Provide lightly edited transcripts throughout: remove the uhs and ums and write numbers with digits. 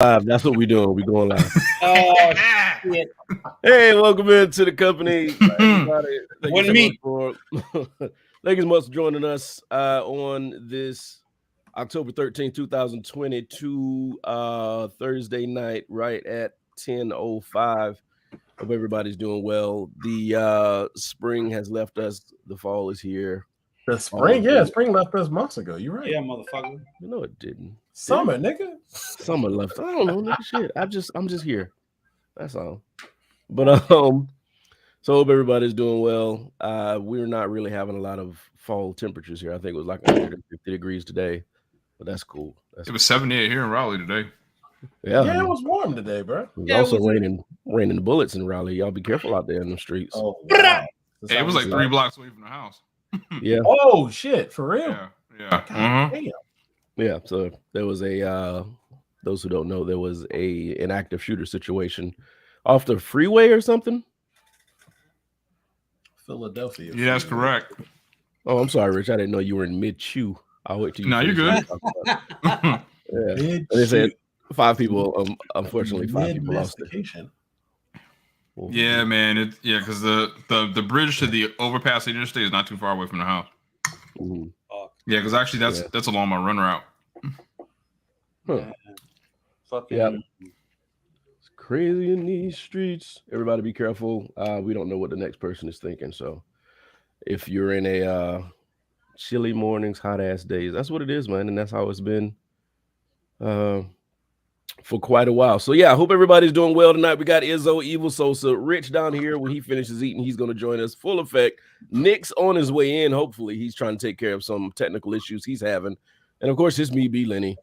Live. That's what we're doing. We're going live. Oh, shit. Hey, welcome into the company. Everybody, Wasn't me. Thank you so much for joining us on this October 13th, 2022 Thursday night, right at 10:05. Hope everybody's doing well. The spring has left us. The fall is here. The spring, spring left us months ago. You're right. Yeah, motherfucker. No, it didn't. Summer, nigga. Summer left. I don't know, nigga. Shit. I'm just here. That's all. But so hope everybody's doing well. We're not really having a lot of fall temperatures here. I think it was like 150 degrees today, but that's cool. It was 78 here in Raleigh today. Yeah, it was warm today, bro. It was also raining bullets in Raleigh. Y'all be careful out there in the streets. Oh, wow. It was like 3 blocks away from the house. Yeah. Oh shit, for real? Yeah. Damn. Yeah. So there was a those who don't know, there was an active shooter situation off the freeway or something. Philadelphia. Yeah, that's correct. Oh, I'm sorry, Rich. I didn't know you were in mid-chew. I'll wait till you. No, you're good. Yeah. They said 5 people. Unfortunately, 5 people lost it. Yeah, man. Because the bridge to the overpass the interstate is not too far away from the house. Mm-hmm. Yeah, because actually that's along my run route. Huh. Yeah. It's crazy in these streets. Everybody be careful. We don't know what the next person is thinking. So if you're in a chilly mornings, hot ass days, that's what it is, man. And that's how it's been for quite a while. So yeah, I hope everybody's doing well tonight. We got Izzo, Evil Sosa, Rich down here. When he finishes eating, he's going to join us full effect. Nick's on his way in. Hopefully he's trying to take care of some technical issues he's having. And of course, it's me, B. Lenny,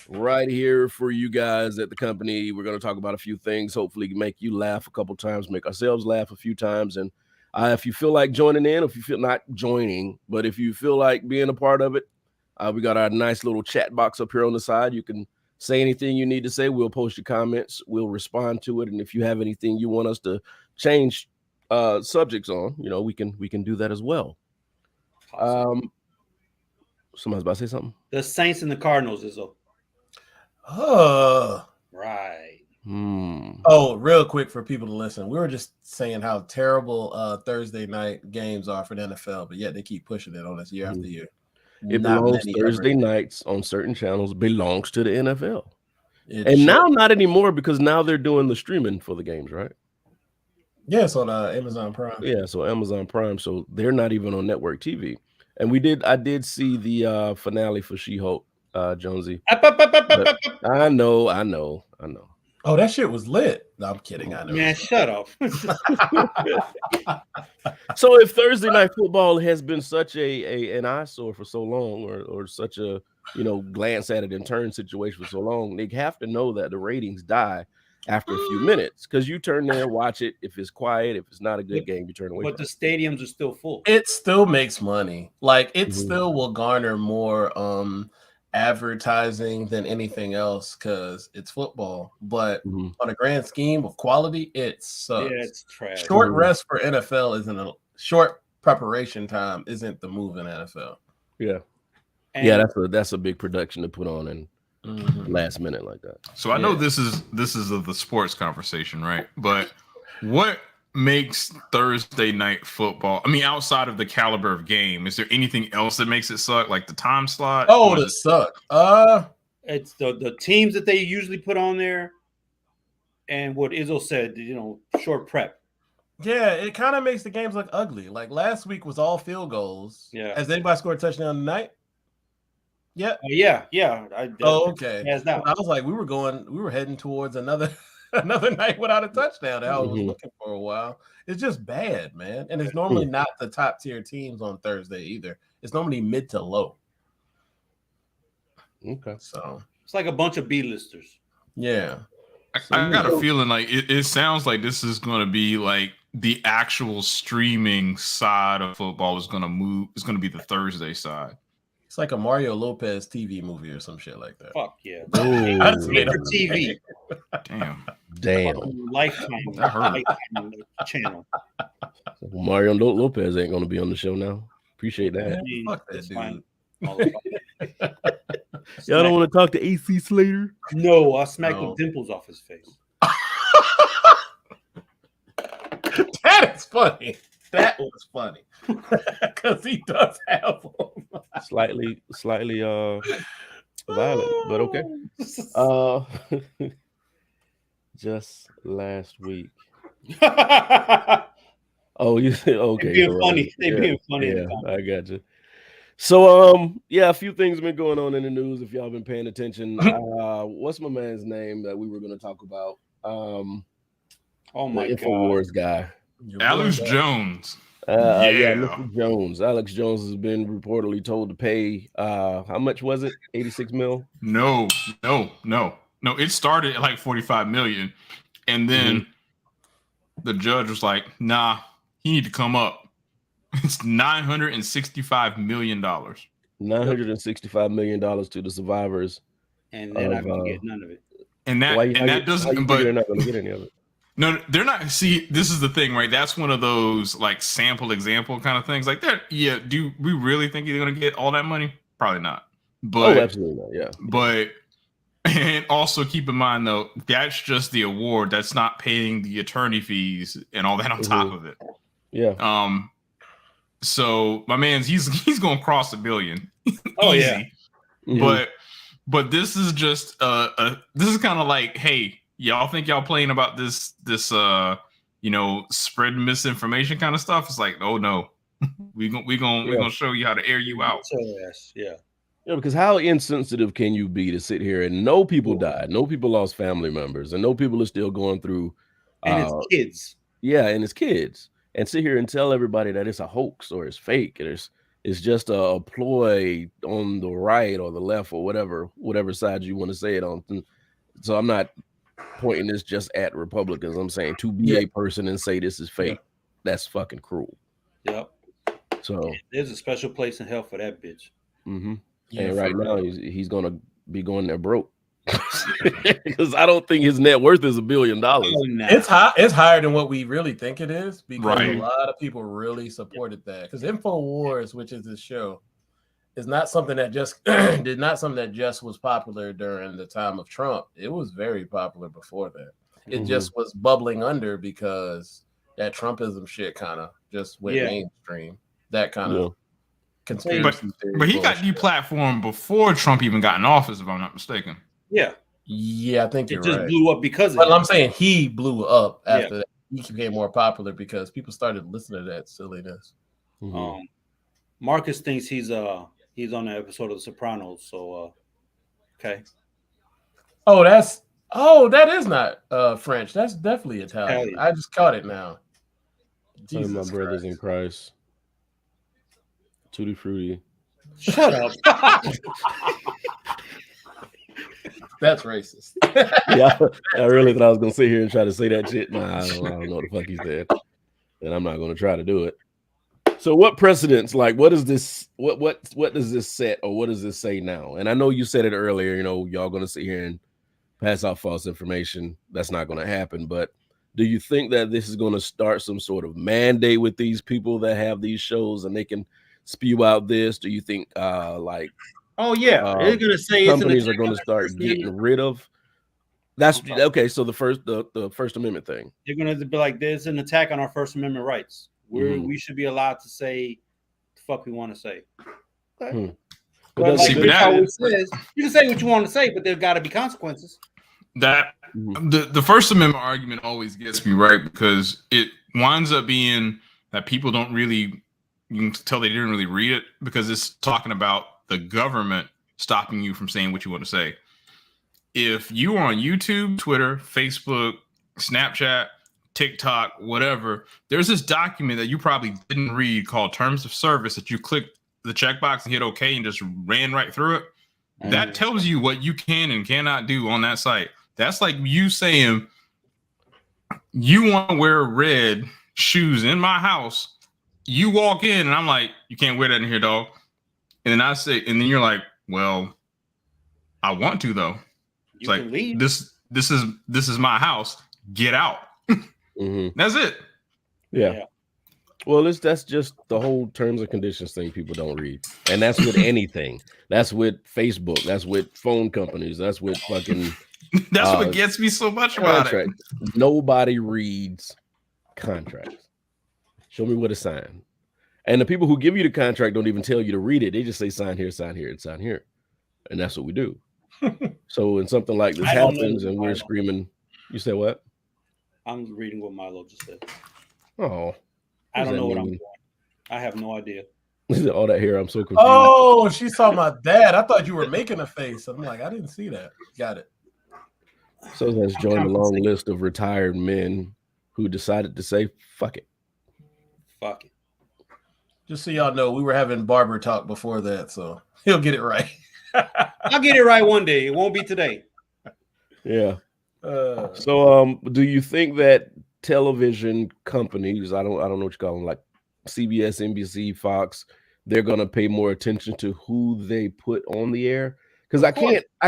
right here for you guys at the company. We're going to talk about a few things, hopefully make you laugh a couple times, make ourselves laugh a few times. And if you feel like joining in, if you feel not joining, but if you feel like being a part of it, we got our nice little chat box up here on the side. You can say anything you need to say. We'll post your comments. We'll respond to it. And if you have anything you want us to change subjects on, we can do that as well. Somebody's about to say something. The Saints and the Cardinals is up. Right. Oh, real quick for people to listen. We were just saying how terrible Thursday night games are for the NFL, but yet they keep pushing it on us year after year. It belongs Thursday nights on certain channels, belongs to the NFL. Now not anymore, because now they're doing the streaming for the games, right? Yes, on Amazon Prime. Yeah, so Amazon Prime. So they're not even on network TV. And I did see the finale for She-Hulk, Jonesy. I know. Oh, that shit was lit. No, I'm kidding. I know. Man, shut up. So if Thursday night football has been such an eyesore for so long, or such a glance at it and turn situation for so long, they have to know that the ratings die after a few minutes, because you turn there and watch it. If it's quiet, if it's not a good game, you turn away. But the stadiums are still full. It still makes money. Like it still will garner more advertising than anything else because it's football. But on a grand scheme of quality, it sucks. Yeah, it's trash. Short rest for NFL isn't a short preparation time isn't the move in NFL. Yeah. That's a big production to put on and last minute like that. So I know this is the sports conversation, right? But what makes Thursday night football? I mean, outside of the caliber of game, is there anything else that makes it suck? Like the time slot? Oh, it suck. It's the teams that they usually put on there, and what Izzo said, short prep. Yeah, it kind of makes the games look ugly. Like last week was all field goals. Yeah. Has anybody scored a touchdown tonight? Yeah. Yeah. Okay. I was like, we were heading towards another night without a touchdown that I was looking for a while. It's just bad, man. And it's normally not the top tier teams on Thursday either. It's normally mid to low. Okay. So it's like a bunch of B-listers. Yeah. I got a feeling like it sounds like this is going to be like the actual streaming side of football is going to move. It's going to be the Thursday side. It's like a Mario Lopez TV movie or some shit like that. Fuck yeah. That's made for TV. Damn. Lifetime channel. Mario Lopez ain't going to be on the show now. Appreciate that. Fuck that dude. Y'all don't want to talk to AC Slater? No, I smacked the dimples off his face. That is funny. That was funny. Because he does have them. Slightly violent, but okay. Just last week. Oh, you okay? They're being funny. They're being funny. Yeah, I got you. So, yeah, a few things have been going on in the news. If y'all been paying attention, what's my man's name that we were going to talk about? Oh my God, InfoWars guy, Alex Jones. Yeah, Mr. Jones. Alex Jones has been reportedly told to pay. How much was it? 86 mil? No. It started at like 45 million, and then the judge was like, "Nah, he need to come up." It's $965 million. $965 million to the survivors, and they're not going to get none of it. And that doesn't. But they're not going to get any of it. No, they're not. See, this is the thing, right? That's one of those like sample example kind of things. Like that. Yeah. Do we really think you're going to get all that money? Probably not. But absolutely not. Yeah. But and also keep in mind though, that's just the award. That's not paying the attorney fees and all that on top of it. Yeah. So my man's he's going to cross $1 billion. Oh easy. Yeah. But this is just this is kind of like, hey, y'all think y'all playing about this spread misinformation kind of stuff? It's like, oh no, we're gonna show you how to air you out. Yeah, because how insensitive can you be to sit here and know people died, know people lost family members, and know people are still going through, and it's kids. Yeah, and it's kids, and sit here and tell everybody that it's a hoax or it's fake and it's just a ploy on the right or the left or whatever side you want to say it on. So I'm not pointing this just at Republicans. I'm saying to be a person and say this is fake, that's fucking cruel. Yep. So there's a special place in hell for that bitch. Mm-hmm. Yeah, and right now he's gonna be going there broke. Because I don't think his net worth is $1 billion. It's high. It's higher than what we really think it is, because a lot of people really supported that. Because InfoWars, which is this show, is not something that just was popular during the time of Trump. It was very popular before that. It just was bubbling under because that Trumpism shit kind of just went mainstream. That kind of conspiracy theory. But he got deplatformed before Trump even got in office, if I'm not mistaken. Yeah, I think it just blew up because of it. I'm saying he blew up after that. He became more popular because people started listening to that silliness. Marcus thinks he's on an episode of The Sopranos, so okay. That is not French. That's definitely Italian. I just caught it now. Jesus my brothers in Christ. Tutti Frutti. Shut up. That's racist. Yeah, I really thought I was gonna sit here and try to say that shit. Nah, I don't know what the fuck he said, and I'm not gonna try to do it. So, what precedents? Like, what is this? What does this set, or what does this say now? And I know you said it earlier. Y'all gonna sit here and pass out false information. That's not gonna happen. But do you think that this is gonna start some sort of mandate with these people that have these shows, and they can spew out this? Do you think oh yeah, they're gonna say companies are going to start getting rid of? That's okay. So the First Amendment thing, they're going to be like, there's an attack on our First Amendment rights. We should be allowed to say the fuck we want to say. Okay. But says, you can say what you want to say, but there's got to be consequences. That the First Amendment argument always gets me, right, because it winds up being that people don't really, you can tell they didn't really read it, because it's talking about the government stopping you from saying what you want to say. If you are on YouTube, Twitter, Facebook, Snapchat, TikTok, whatever, there's this document that you probably didn't read called Terms of Service that you clicked the checkbox and hit OK and just ran right through it. That tells you what you can and cannot do on that site. That's like you saying you want to wear red shoes in my house. You walk in and I'm like, you can't wear that in here, dog. And then I say, and then you're like, well, I want to though. It's like, this is my house. Get out. That's it. Yeah. Well, that's just the whole terms and conditions thing people don't read. And that's with anything. That's with Facebook. That's with phone companies. That's with fucking that's what gets me so much about it. Nobody reads contracts. Show me what to sign. And the people who give you the contract don't even tell you to read it. They just say sign here, and sign here. And that's what we do. So when something like this happens and we're screaming, you say what? I'm reading what Milo just said. Oh. I don't know what I'm doing. I have no idea. All that hair, I'm so confused. Oh, she saw my dad. I thought you were making a face. I'm like, I didn't see that. Got it. So let's join the long list of retired men who decided to say, fuck it. Fuck it. Just so y'all know, we were having barber talk before that, so he'll get it right. I'll get it right one day. It won't be today. Yeah. So do you think that television companies, I don't know what you call them, like CBS, NBC, Fox, they're gonna pay more attention to who they put on the air? Because I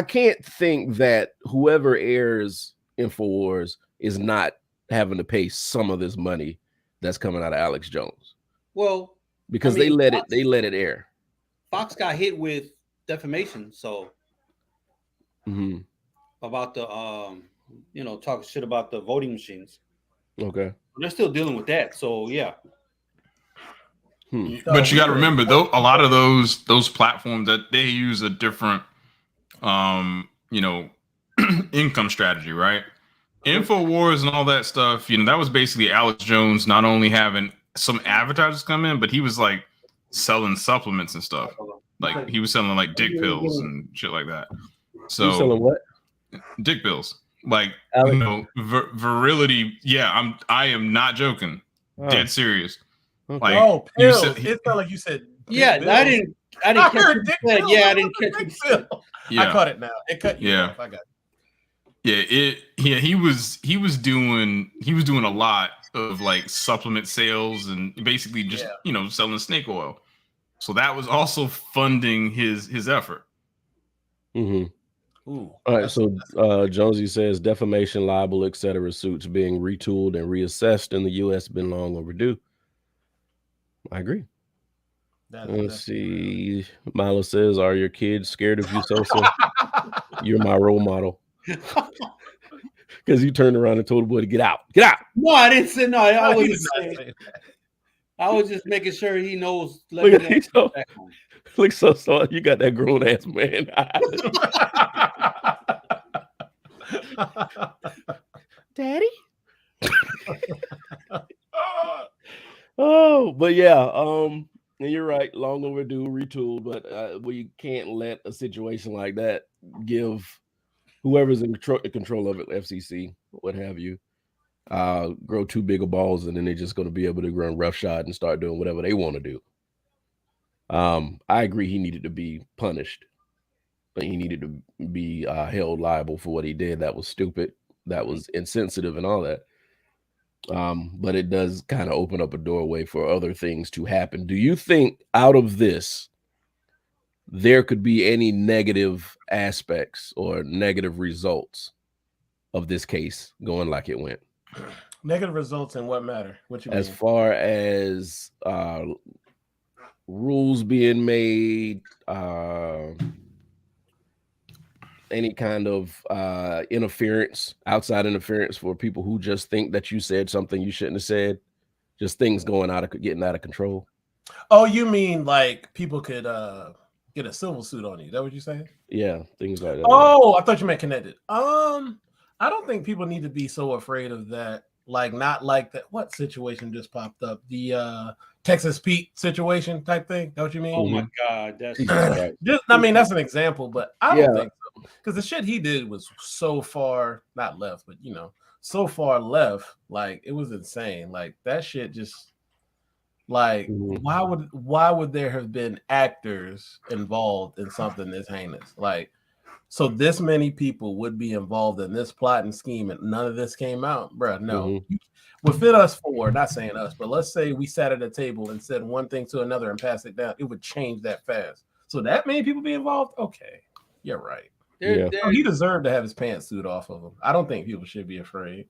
can't think that whoever airs InfoWars is not having to pay some of this money that's coming out of Alex Jones. Well, because they let it air. Fox got hit with defamation, so about the talking shit about the voting machines. Okay, they're still dealing with that. So yeah. But you got to remember, though, a lot of those platforms that they use a different, income strategy, right? InfoWars and all that stuff. That was basically Alex Jones not only having some advertisers come in, but he was like selling supplements and stuff. Like he was selling like dick pills and shit like that. So selling what? Dick pills. Like virility. Yeah, I am not joking. Dead serious. Okay. Pills. It felt like you said. Yeah, I didn't heard dick pills. Yeah, I didn't catch it. I caught it now. It cut you off. I got it. Yeah, he was doing a lot of like supplement sales and basically just selling snake oil. So that was also funding his effort. Mm-hmm. Ooh, all right, so Jonesy says defamation, libel, etc. suits being retooled and reassessed in the U.S. been long overdue. I agree. Let's see. Milo says, "Are your kids scared of you, Sosa? You're my role model." Because you turned around and told the boy to get out. Get out. No, I didn't say no. I wasn't saying that. I was just making sure he knows. Look, so you got that grown ass man. Daddy. Oh, but yeah, and you're right, long overdue, retooled, but we can't let a situation like that give whoever's in control of it, FCC, what have you, grow too big of balls, and then they're just going to be able to run roughshod and start doing whatever they want to do. I agree he needed to be punished, but he needed to be held liable for what he did. That was stupid. That was insensitive and all that. But it does kind of open up a doorway for other things to happen. Do you think out of this, there could be any negative aspects or negative results of this case going like it went? Negative results in what matter? What you mean? As far as rules being made, any kind of interference, outside interference for people who just think that you said something you shouldn't have said, just things getting out of control. Oh, you mean like people could get a civil suit on you? Is that what you're saying? Yeah, things like that. Oh, I thought you meant connected. I don't think people need to be so afraid of that. Like, not like that. What situation just popped up? The Texas Pete situation type thing. Know what you mean? Oh my God, that's that's an example, but I don't think so. Because the shit he did was so far not left, but so far left. Like, it was insane. Like, that shit just like why would there have been actors involved in something this heinous? Like, so this many people would be involved in this plot and scheme, and none of this came out, bro. No, within us four, not saying us, but let's say we sat at a table and said one thing to another and passed it down, it would change that fast. So that many people be involved? Okay, you're right. He deserved to have his pants suit off of him. I don't think people should be afraid.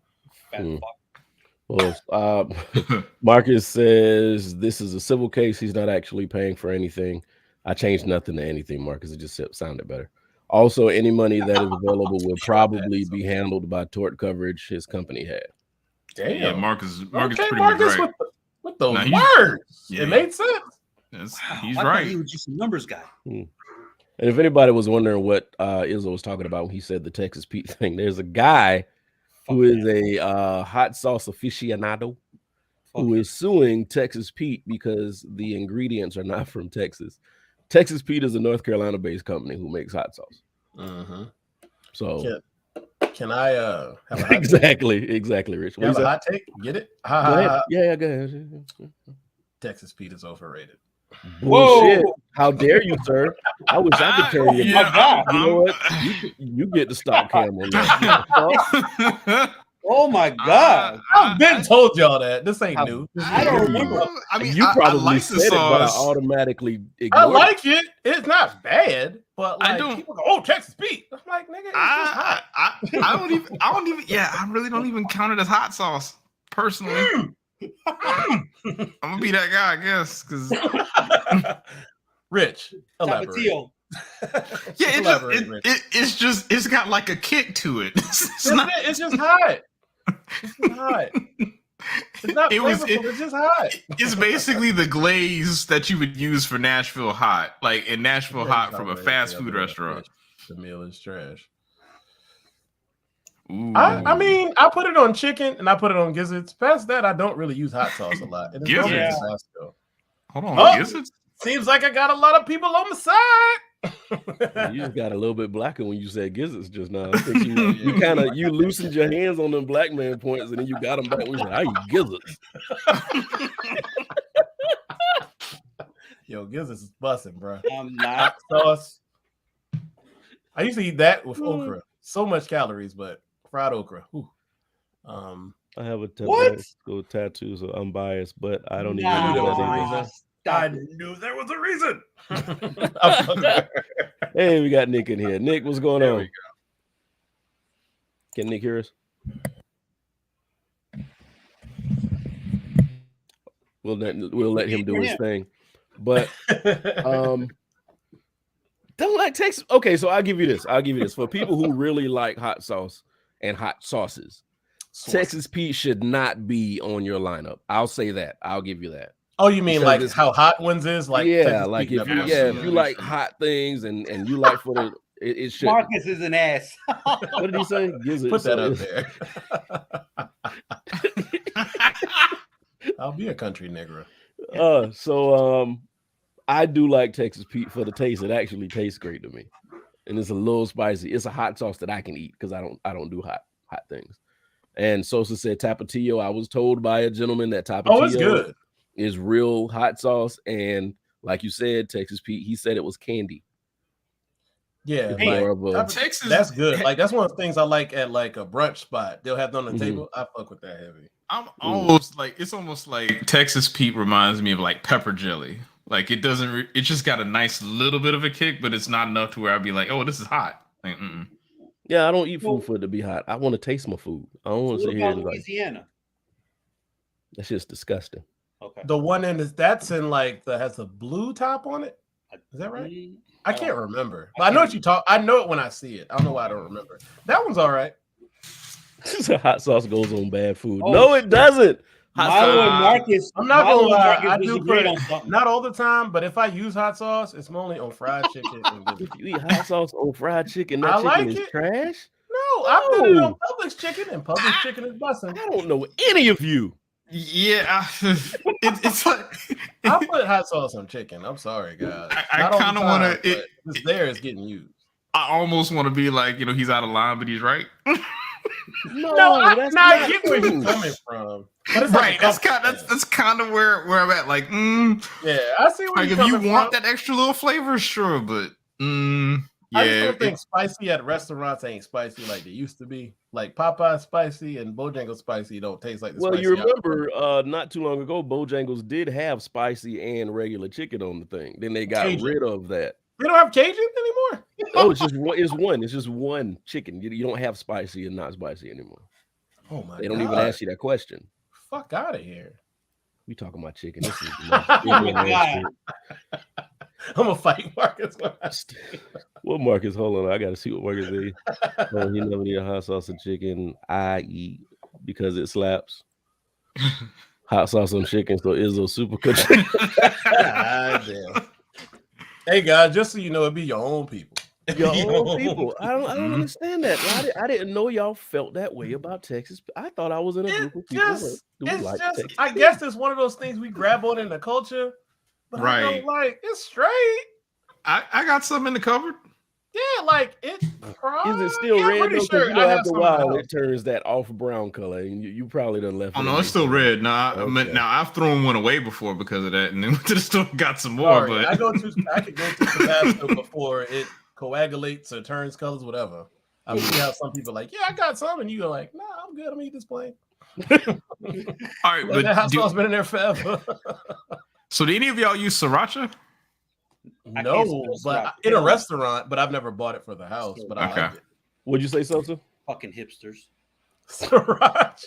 Well, Marcus says this is a civil case. He's not actually paying for anything. I changed nothing to anything, Marcus. It just sounded better. Also, any money that is available will probably be handled by tort coverage his company had. Damn, yeah, Marcus okay, pretty Marcus much right. with those words. Yeah. It made sense. He's right. He was just a numbers guy. And if anybody was wondering what Izzo was talking about when he said the Texas Pete thing, there's a guy who is a hot sauce aficionado who is suing Texas Pete because the ingredients are not from Texas. Texas Pete is a North Carolina-based company who makes hot sauce. Mm-hmm. So can I have a hot exactly, Rich? You have a hot take? Get it? Go ahead. Yeah, go ahead. Texas Pete is overrated. Bullshit. Whoa. How dare you, sir? I wish I could tell you. You know what? You get to stop Cam on that. Oh my God! I've been told y'all that. This ain't new. I don't remember. I mean, you probably like said it, but I automatically ignored I like it. It's not bad, but like, I don't. People go, "Oh, Texas Pete." I'm like, nigga, I don't even. Yeah, I really don't even count it as hot sauce personally. I'm gonna be that guy, I guess, because Rich, elaborate. Yeah, it's got like a kick to it. It's just hot. It's just hot. It's not flavorful. It's just hot. It's basically the glaze that you would use for Nashville hot, like in Nashville hot from a fast food restaurant. The meal is trash. I mean, I put it on chicken and I put it on gizzards. Past that, I don't really use hot sauce a lot. Gizzards? Hold on, gizzards? Seems like I got a lot of people on the side. You just got a little bit blacker when you said gizzards just now. I think you loosened your hands on them black man points and then you got them back. We said, I eat gizzards. Yo, gizzards is busting, bro. I'm not sauce. I used to eat that with okra. So much calories, but fried okra. I have a Tabasco tattoo, so I'm biased, but I don't even know that either. I knew there was a reason. Hey, we got Nick in here. Nick, what's going on? Can Nick hear us? We'll let him do his thing. But don't like Texas. Okay, so I'll give you this. For people who really like hot sauce and hot sauces, Texas Pete should not be on your lineup. I'll say that. I'll give you that. Oh, you mean like how hot ones is? Like yeah, like if you like hot things and you like for the it should. Marcus is an ass. What did he say? Put that up there. I'll be a country nigger. So I do like Texas Pete for the taste. It actually tastes great to me, and it's a little spicy. It's a hot sauce that I can eat because I don't do hot things. And Sosa said Tapatio. I was told by a gentleman that Tapatio it's good. Is real hot sauce, and like you said, Texas Pete, he said it was candy. Yeah, Texas. That's good. Like that's one of the things I like at like a brunch spot. They'll have it on the table. I fuck with that heavy. I'm almost like it's almost like Texas Pete reminds me of like pepper jelly. Like it doesn't. It just got a nice little bit of a kick, but it's not enough to where I'd be like, oh, this is hot. Like, yeah, I don't eat food for it to be hot. I want to taste my food. I don't want to sit here and Louisiana. That's just disgusting. Okay. The one that's in like that has a blue top on it. Is that right? I can't remember. But I know what you talk. I know it when I see it. I don't know why I don't remember. That one's all right. Hot sauce goes on bad food. No, it doesn't. Marcus. I'm not gonna lie. I do not all the time, but if I use hot sauce, it's mainly on fried chicken. If you eat hot sauce on fried chicken, that I chicken like is it. Trash. No, I put it on Publix chicken, and Publix chicken is busting. I don't know any of you. Yeah, it's like I put hot sauce on chicken. I'm sorry, guys. I kind of want to. It's there. It's getting used. I almost want to be like, he's out of line, but he's right. No, that's not. I get where you're coming from. But it's right. That's kind of where I'm at. Like, yeah, I see where like if you want that extra little flavor, sure, but I just don't think spicy at restaurants ain't spicy like they used to be. Like Popeye spicy and Bojangles spicy don't taste like the spicy. Well, you remember not too long ago, Bojangles did have spicy and regular chicken on the thing. Then they got rid of that. They don't have Cajun anymore? Oh, it's just one chicken. You don't have spicy and not spicy anymore. Oh my God. They don't even ask you that question. fuck out of here. We talking about chicken. This is Oh my God. I'm gonna fight Marcus. What Marcus? Hold on, I gotta see what Marcus is. Oh, he never need a hot sauce and chicken. I eat because it slaps. Hot sauce on chicken, so Izzo super cooked. God damn. Hey guys, just so you know, it be your own people. Your own people. I don't understand that. I didn't know y'all felt that way about Texas. I thought I was in a group of people Texas. I guess it's one of those things we grab on in the culture, but I don't like. It's straight. I got something in the cupboard. Yeah, like it. Is it still red? Though, sure after a while it turns that off brown color, and you probably done left. Oh no, it's still red. Now I've thrown one away before because of that, and then went to the store and got some more. But I could go to Tabasco before it coagulates or turns colors, whatever. I mean, you have some people like, yeah, I got some, and you go like, nah, I'm good. I'm gonna eat this plain. All right, but that hot sauce been in there forever. So, do any of y'all use sriracha? No, but in a restaurant, but I've never bought it for the house. But I like it. What'd you say, Sosa? Fucking hipsters. Sriracha.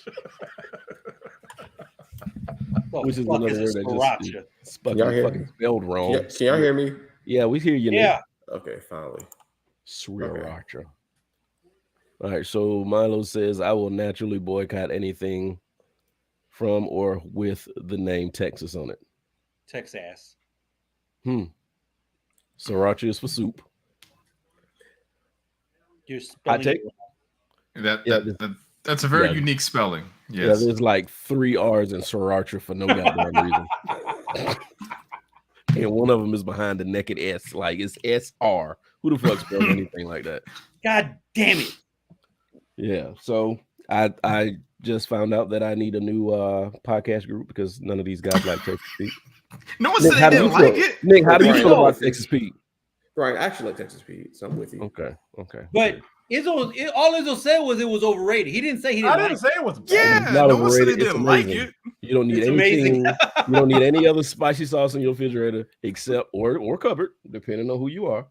Which is another word that just fucking spelled wrong. Can y'all hear me? Yeah, we hear you. Yeah. Okay, finally. Sriracha. Okay. All right, so Milo says, I will naturally boycott anything from or with the name Texas on it. Texas. Sriracha is for soup. You're spelling That's a very unique spelling. Yes. Yeah, there's like 3 R's in sriracha for no goddamn reason. And one of them is behind the naked S. Like it's SR. Who the fuck spells anything like that? God damn it. Yeah. So I just found out that I need a new podcast group because none of these guys like Texas Pete. No one said they didn't like it. Nick, how do you feel about Texas Pete? Right, I actually like Texas Pete, so I'm with you. Okay. But all Izzo said was it was overrated. He didn't say he didn't. I didn't say it was bad. Yeah, not no one said overrated. they didn't like it. You don't need anything. You don't need any other spicy sauce in your refrigerator except or cupboard, depending on who you are,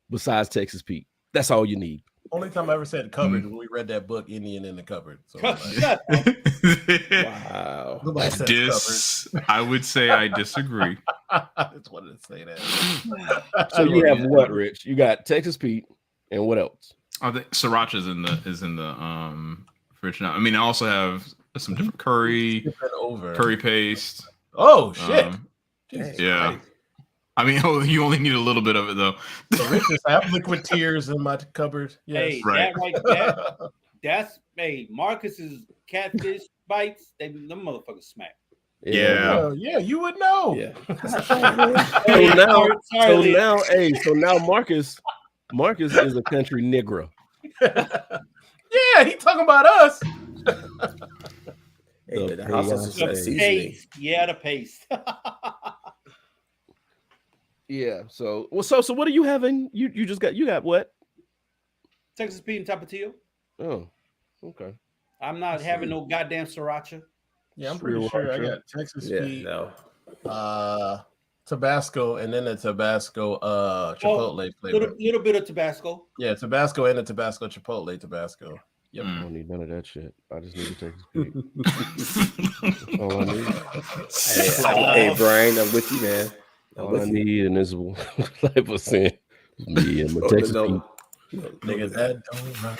besides Texas Pete. That's all you need. Only time I ever said cupboard when we read that book, Indian in the Cupboard. So Wow. I would say I disagree. I just wanted to say that. So you have what, Rich? You got Texas Pete, and what else? I think sriracha is in the fridge now. I mean, I also have some different curry paste. Oh shit! Yeah. Christ. I mean, you only need a little bit of it though. I have liquid tears in my cupboard. Yes. Hey, that's Marcus's catfish bites. Them motherfuckers smack. Yeah, you would know. Yeah. So now Marcus is a country nigger. Yeah, he talking about us. The paste. Yeah, the paste. Yeah. So what are you having? You got what? Texas Pete and Tapatio. Oh, okay. I'm not having no goddamn sriracha. Yeah, I'm pretty sure I got Texas Pete, Tabasco, and then the Tabasco Chipotle flavor. Little bit of Tabasco. Yeah, Tabasco and the Tabasco Chipotle Tabasco. Yep. I don't need none of that shit. I just need to Texas Pete. That's all I need. Hey, Brian, I'm with you, man. All I need in this life of sin is me and my Texas Pete. Nigga, that don't run.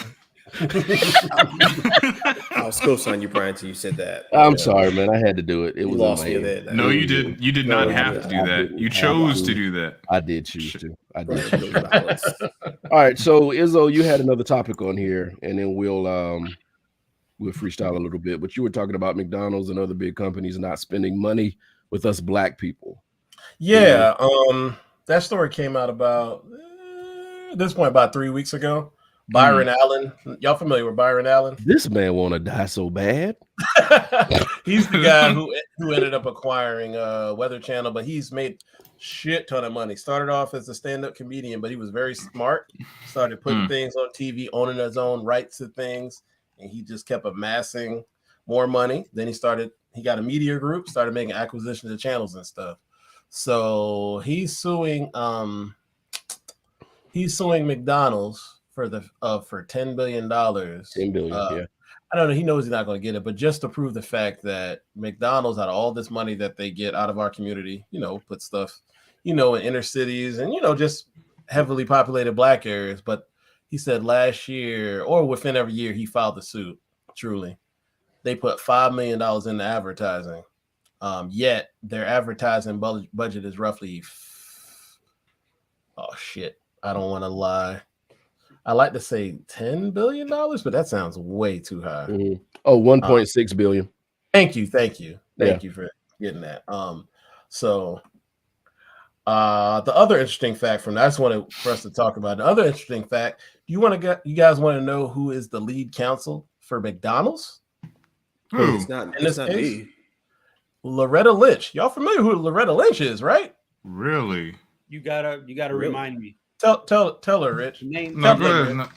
I was co-signing you, Brian, until you said that. I'm sorry, man. I had to do it. It was lost me. No, you did. You did not have to do that. You chose to do that. I did choose to. I did. All right, so Izzo, you had another topic on here, and then we'll freestyle a little bit. But you were talking about McDonald's and other big companies not spending money with us black people. Yeah, that story came out about at this point about 3 weeks ago. Byron Allen, y'all familiar with Byron Allen? This man want to die so bad. He's the guy who ended up acquiring Weather Channel, but he's made shit ton of money. Started off as a stand-up comedian, but he was very smart. Started putting things on TV, owning his own rights to things, and he just kept amassing more money. Then he got a media group, started making acquisitions of channels and stuff. So he's suing McDonald's for $10 billion. $10 billion, yeah. I don't know. He knows he's not going to get it, but just to prove the fact that McDonald's, out of all this money that they get out of our community, put stuff, in inner cities and, just heavily populated black areas. But he said last year or within every year he filed the suit. Truly, they put $5 million into advertising. Yet their advertising budget is roughly, oh shit, I don't want to lie. I like to say $10 billion, but that sounds way too high. Mm-hmm. Oh, 1.6 billion. Thank you for getting that. So the other interesting fact from that, I just wanted for us to talk about. The other interesting fact, you guys want to know who is the lead counsel for McDonald's? It's not me. Loretta Lynch. Y'all familiar who Loretta Lynch is, right? Really? You gotta remind me. Tell her, Rich. No,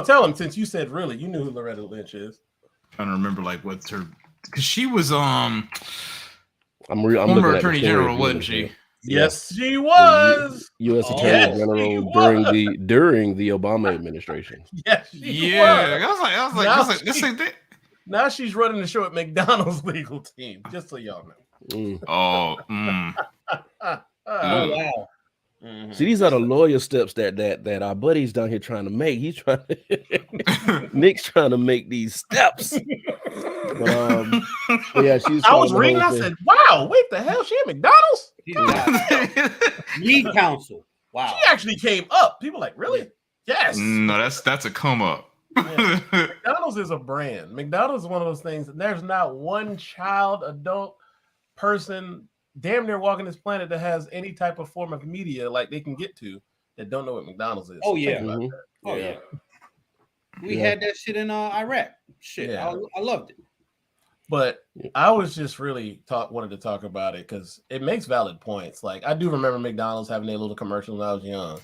tell him, since you said really, you knew who Loretta Lynch is. Trying to remember what's her, because she was I'm former attorney general, wasn't she? Yes, she was. U.S. Attorney General during the Obama administration. Yes, yeah. I was like, this ain't that. Now she's running the show at McDonald's legal team, just so y'all know. Oh, wow. Mm-hmm. See, these are the lawyer steps that our buddy's down here trying to make. He's trying to Nick's trying to make these steps. But, yeah, she's. I was reading. I said, "Wow, wait, the hell? She at McDonald's? Lead counsel. Wow, she actually came up. People like, really? Yes. No, that's a come up. Yeah. McDonald's is a brand. McDonald's is one of those things. There's not one child, adult, person damn near walking this planet that has any type of form of media like they can get to that don't know what McDonald's is. Oh yeah. Mm-hmm. Oh yeah. We had that shit in Iraq. Shit, yeah. I loved it. But I was just really wanted to talk about it because it makes valid points. Like I do remember McDonald's having their little commercials when I was young.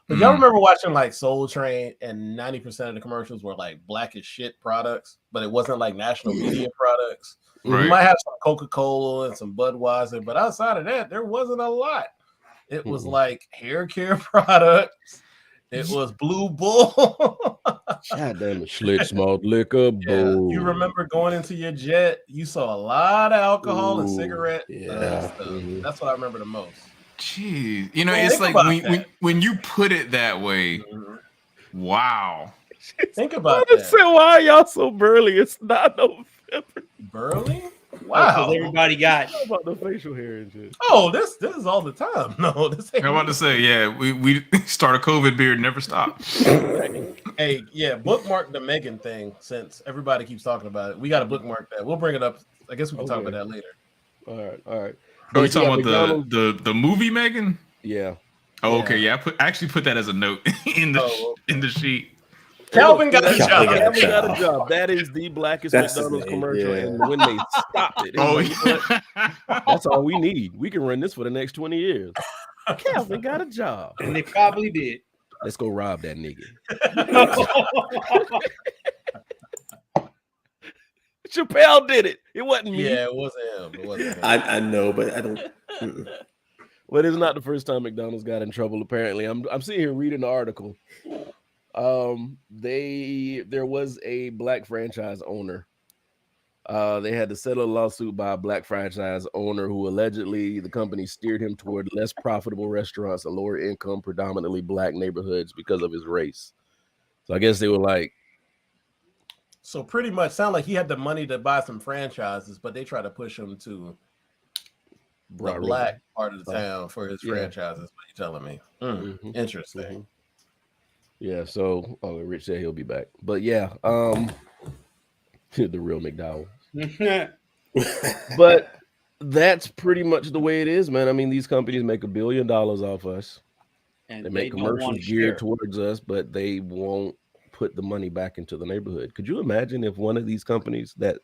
But y'all remember watching like Soul Train and 90% of the commercials were like black as shit products, but it wasn't like national media products. Right. You might have some Coca-Cola and some Budweiser, but outside of that, there wasn't a lot. It was like hair care products. It was Blue Bull. God damn it, Schlitz malt liquor. Yeah. You remember going into your jet, you saw a lot of alcohol and cigarette stuff. That's what I remember the most. Jeez, it's like when you put it that way. Wow. Think about that. Say, why are y'all so burly? It's not November. Burly? Wow. Everybody got about the facial hair and shit. Oh, this is all the time. No, this ain't. I'm about to say, yeah, we start a COVID beard, never stop. Hey, yeah, bookmark the Megan thing since everybody keeps talking about it. We got to bookmark that. We'll bring it up. I guess we can talk about that later. All right. Are we talking about the movie Megan? Yeah. Oh, okay. Yeah, I actually put that as a note in the sheet. Calvin got a job. Calvin got a job. That is the blackest McDonald's commercial, and when they stopped it, that's all we need. We can run this for the next 20 years. Calvin got a job, and they probably did. Let's go rob that nigga. Chappelle did it. It wasn't me. Yeah, it wasn't him. I know, but I don't. But it's not the first time McDonald's got in trouble. Apparently, I'm sitting here reading the article. There was a black franchise owner. They had to settle a lawsuit by a black franchise owner who allegedly the company steered him toward less profitable restaurants and lower income, predominantly black neighborhoods because of his race. So I guess they were like. So pretty much sound like he had the money to buy some franchises, but they try to push him to the black part of the town for his franchises. What you telling me? Interesting. Mm-hmm. Yeah, so Rich said he'll be back. But yeah, the real McDowell. But that's pretty much the way it is, man. I mean, these companies make $1 billion off us. And they make commercials geared towards us, but they won't put the money back into the neighborhood. Could you imagine if one of these companies that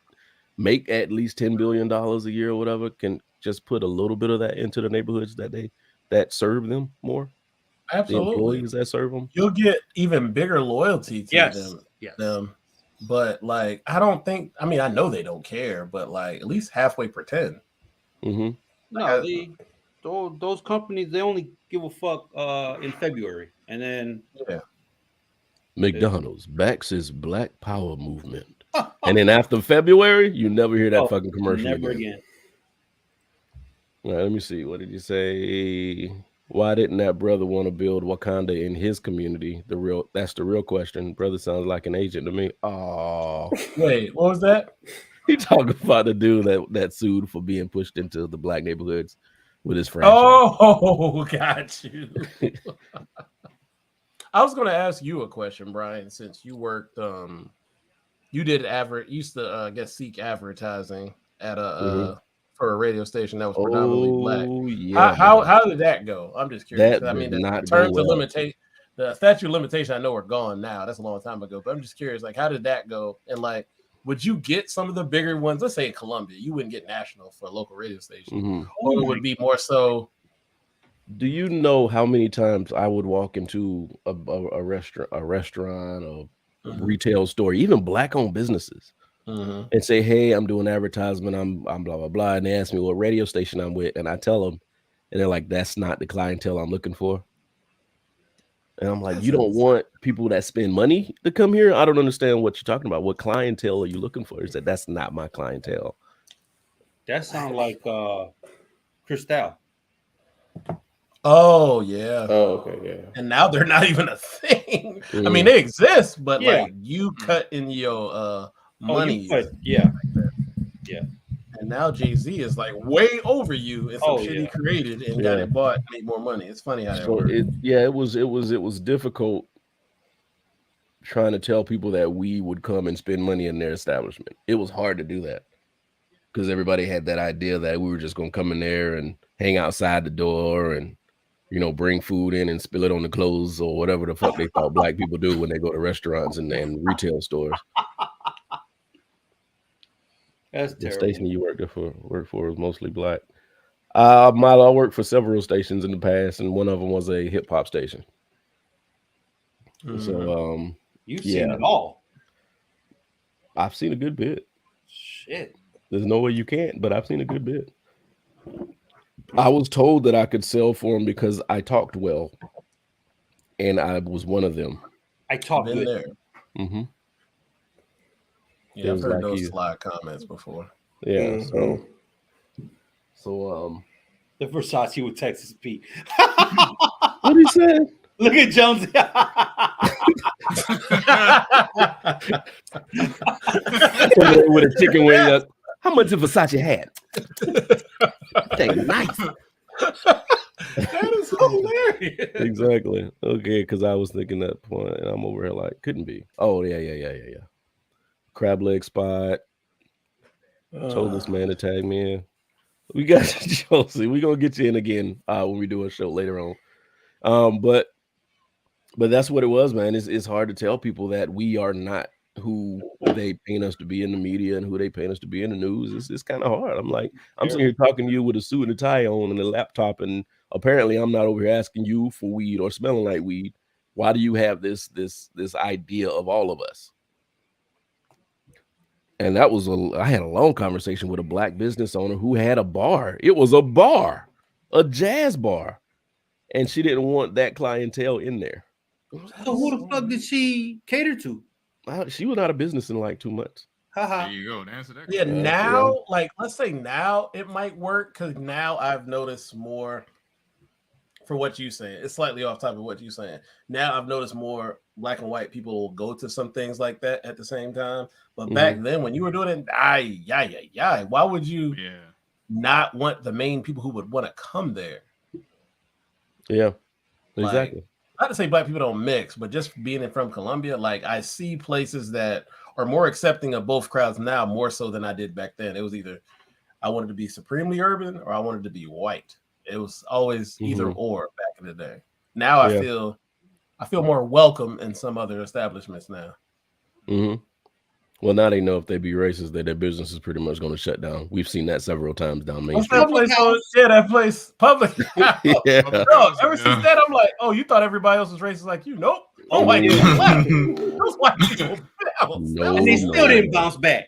make at least $10 billion a year or whatever can just put a little bit of that into the neighborhoods that serve them more? Absolutely. The employees that serve them, you'll get even bigger loyalty to them. But like, I don't think. I mean, I know they don't care, but like, at least halfway pretend. Mm-hmm. No, those companies, they only give a fuck in February, and then McDonald's backs his Black Power movement. And then after February, you never hear that fucking commercial never again. All right, let me see. What did you say? Why didn't that brother want to build Wakanda in his community? That's the real question. Brother sounds like an agent to me. Oh, wait, what was that? He talking about the dude that sued for being pushed into the black neighborhoods with his franchise. Oh, got you. I was going to ask you a question, Brian, since you worked. You did used to seek advertising at for a radio station that was predominantly black. Yeah. How did that go? I'm just curious. That I mean, did the not terms go of well. limitation, the statute of limitation, I know are gone now. That's a long time ago. But I'm just curious, like, how did that go? And like, would you get some of the bigger ones? Let's say in Columbia, you wouldn't get national for a local radio station, or it would be more so. Do you know how many times I would walk into a restaurant, or retail store, even black-owned businesses, and say, "Hey, I'm doing advertisement. I'm blah blah blah," and they ask me what radio station I'm with, and I tell them, and they're like, "That's not the clientele I'm looking for." And I'm like, "You don't want people that spend money to come here? I don't understand what you're talking about. What clientele are you looking for?" He said, "That's not my clientele." That sounds like Cristal. Oh yeah. Oh, okay, yeah. And now they're not even a thing. I mean, they exist, but like you cut in your money. Yeah. And now Jay-Z is like way over you and some shit he created and got it bought and made more money. It's funny how that works. It was difficult trying to tell people that we would come and spend money in their establishment. It was hard to do that because everybody had that idea that we were just gonna come in there and hang outside the door and bring food in and spill it on the clothes or whatever the fuck they thought black people do when they go to restaurants and retail stores. That's the terrible. station you worked for was mostly black. I worked for several stations in the past, and one of them was a hip hop station. So you've seen it all. I've seen a good bit. Shit. There's no way you can't, but I've seen a good bit. I was told that I could sell for them because I talked well, and I was one of them. I talked good. There. Yeah, I've heard those slide comments before. Yeah, so the Versace with Texas Pete. What he said? Look at Jonesy. With a chicken wing up. How much did Versace had? Dang, nice. That is hilarious. Exactly. Okay, because I was thinking that point, and I'm over here like, couldn't be. Oh, yeah. Crab leg spot. Told this man to tag me in. We got Chelsea. We're gonna get you in again when we do a show later on. But that's what it was, man. It's hard to tell people that we are not who they paint us to be in the media and who they paint us to be in the news. It's kind of hard. I'm sitting here talking to you with a suit and a tie on and a laptop, and apparently I'm not over here asking you for weed or smelling like weed. Why do you have this idea of all of us? And I had a long conversation with a black business owner who had a bar. It was a bar, a jazz bar, and she didn't want that clientele in there. So who the fuck did she cater to? She was out of business in like 2 months. There you go. Answer that. Yeah, now, like, let's say now it might work because now I've noticed more. For what you saying, it's slightly off topic of what you're saying. Now I've noticed more black and white people will go to some things like that at the same time. But back then, when you were doing it, why would you not want the main people who would want to come there? Yeah, exactly. Like, not to say black people don't mix, but just being from Columbia, like I see places that are more accepting of both crowds now, more so than I did back then. It was either I wanted to be supremely urban or I wanted to be white. It was always either or back in the day. Now I feel more welcome in some other establishments now. Well, now they know if they be racist, that their business is pretty much going to shut down. We've seen that several times down Main Street. That place, public. Yeah. No, ever since that, I'm like, oh, you thought everybody else was racist like you? Nope. Oh, white people left. Those white people bounced. And they still didn't bounce back.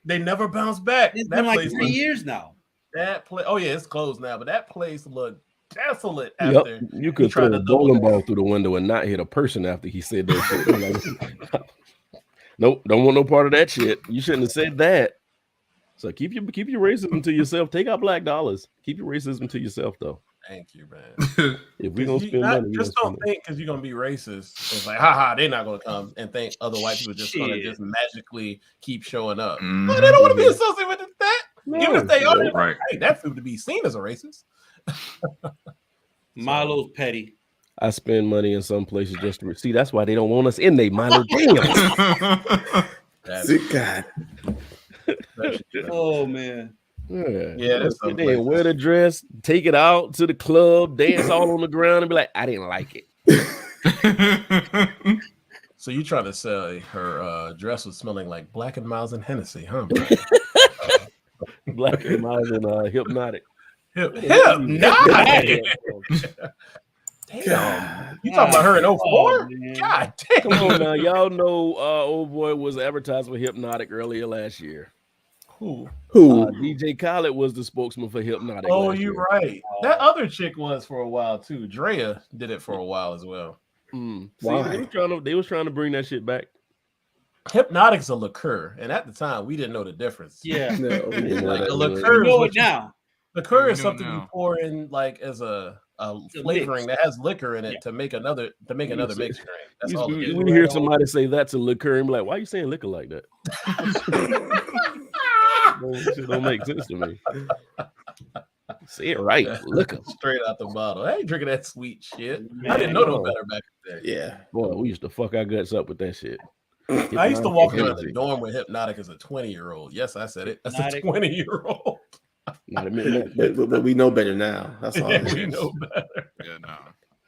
They never bounced back. It's been like 3 years now. That place, it's closed now, but that place looked desolate after. You could throw a bowling ball through the window and not hit a person after he said that shit. Nope, don't want no part of that shit. You shouldn't have said that. So keep your racism to yourself. Take out black dollars. Keep your racism to yourself, though. Thank you, man. If we gonna spend money, just don't think because you're gonna be racist. It's like, haha, they're not gonna come and think other white people just gonna just magically keep showing up. Mm-hmm. No, they don't want to be associated with that. No, even if they are, right. Hey, that food to be seen as a racist. Milo's petty. I spend money in some places just to see. That's why they don't want us in there, Milo. Damn. God. Oh man. Yeah, that's wear the dress, take it out to the club, dance all on the ground, and be like, I didn't like it. So you trying to say her dress was smelling like Black and Miles and Hennessy, huh? Black and Miles and Hypnotic. Hypnotic. Damn. You talking about her in 04? God damn. Come on now. Y'all know old boy was advertised for Hypnotic earlier last year. Who? DJ Khaled was the spokesman for Hypnotic. Oh, you're right. That other chick was for a while too. Drea did it for a while as well. See, they was trying to bring that shit back. Hypnotic's a liqueur, and at the time we didn't know the difference. Yeah, like a liqueur. You know it now. Liqueur is something you pour in like as a flavoring that has liquor in it to make another mixed drink. That's all. We hear somebody say that's a liqueur and be like, why are you saying liquor like that? It don't make sense to me. Say it right. Liquor. Straight out the bottle. I ain't drinking that sweet shit. Man, I didn't know no better back then. Yeah. Boy, we used to fuck our guts up with that shit. I used to walk around the dorm with Hypnotic as a 20-year-old. Yes, I said it. As a 20-year-old. Not a minute. But we know better now. That's all. We know better. Yeah, no.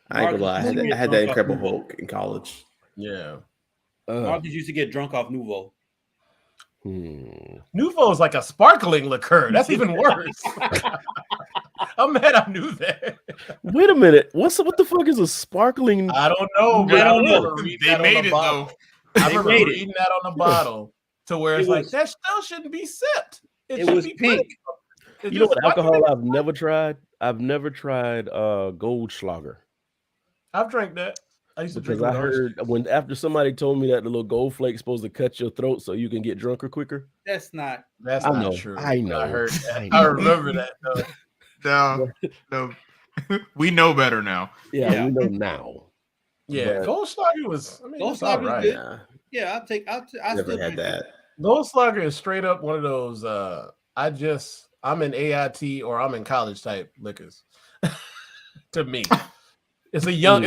I ain't gonna lie. I had that Incredible Hulk in college. Yeah. Marcus used to get drunk off Nouveau. Nouveau is like a sparkling liqueur. That's even worse. I'm mad I knew that. Wait a minute. What the fuck is a sparkling? I don't know. I don't know. They made it though. I remember reading that on the bottle to where it's like that still shouldn't be sipped. It was pink. You know what alcohol I've never tried? I've never tried Goldschlager. I've drank that. I used to drink. I heard after somebody told me that the little gold flake's supposed to cut your throat so you can get drunker quicker. That's not true. I know. I heard that. I remember that. No. We know better now. Yeah, we know now. Yeah, Goldschlager was. I mean, Goldschlager was good. Yeah, I never still had that. Goldschlager is straight up one of those. I'm in AIT or I'm in college type liquors. To me, it's a young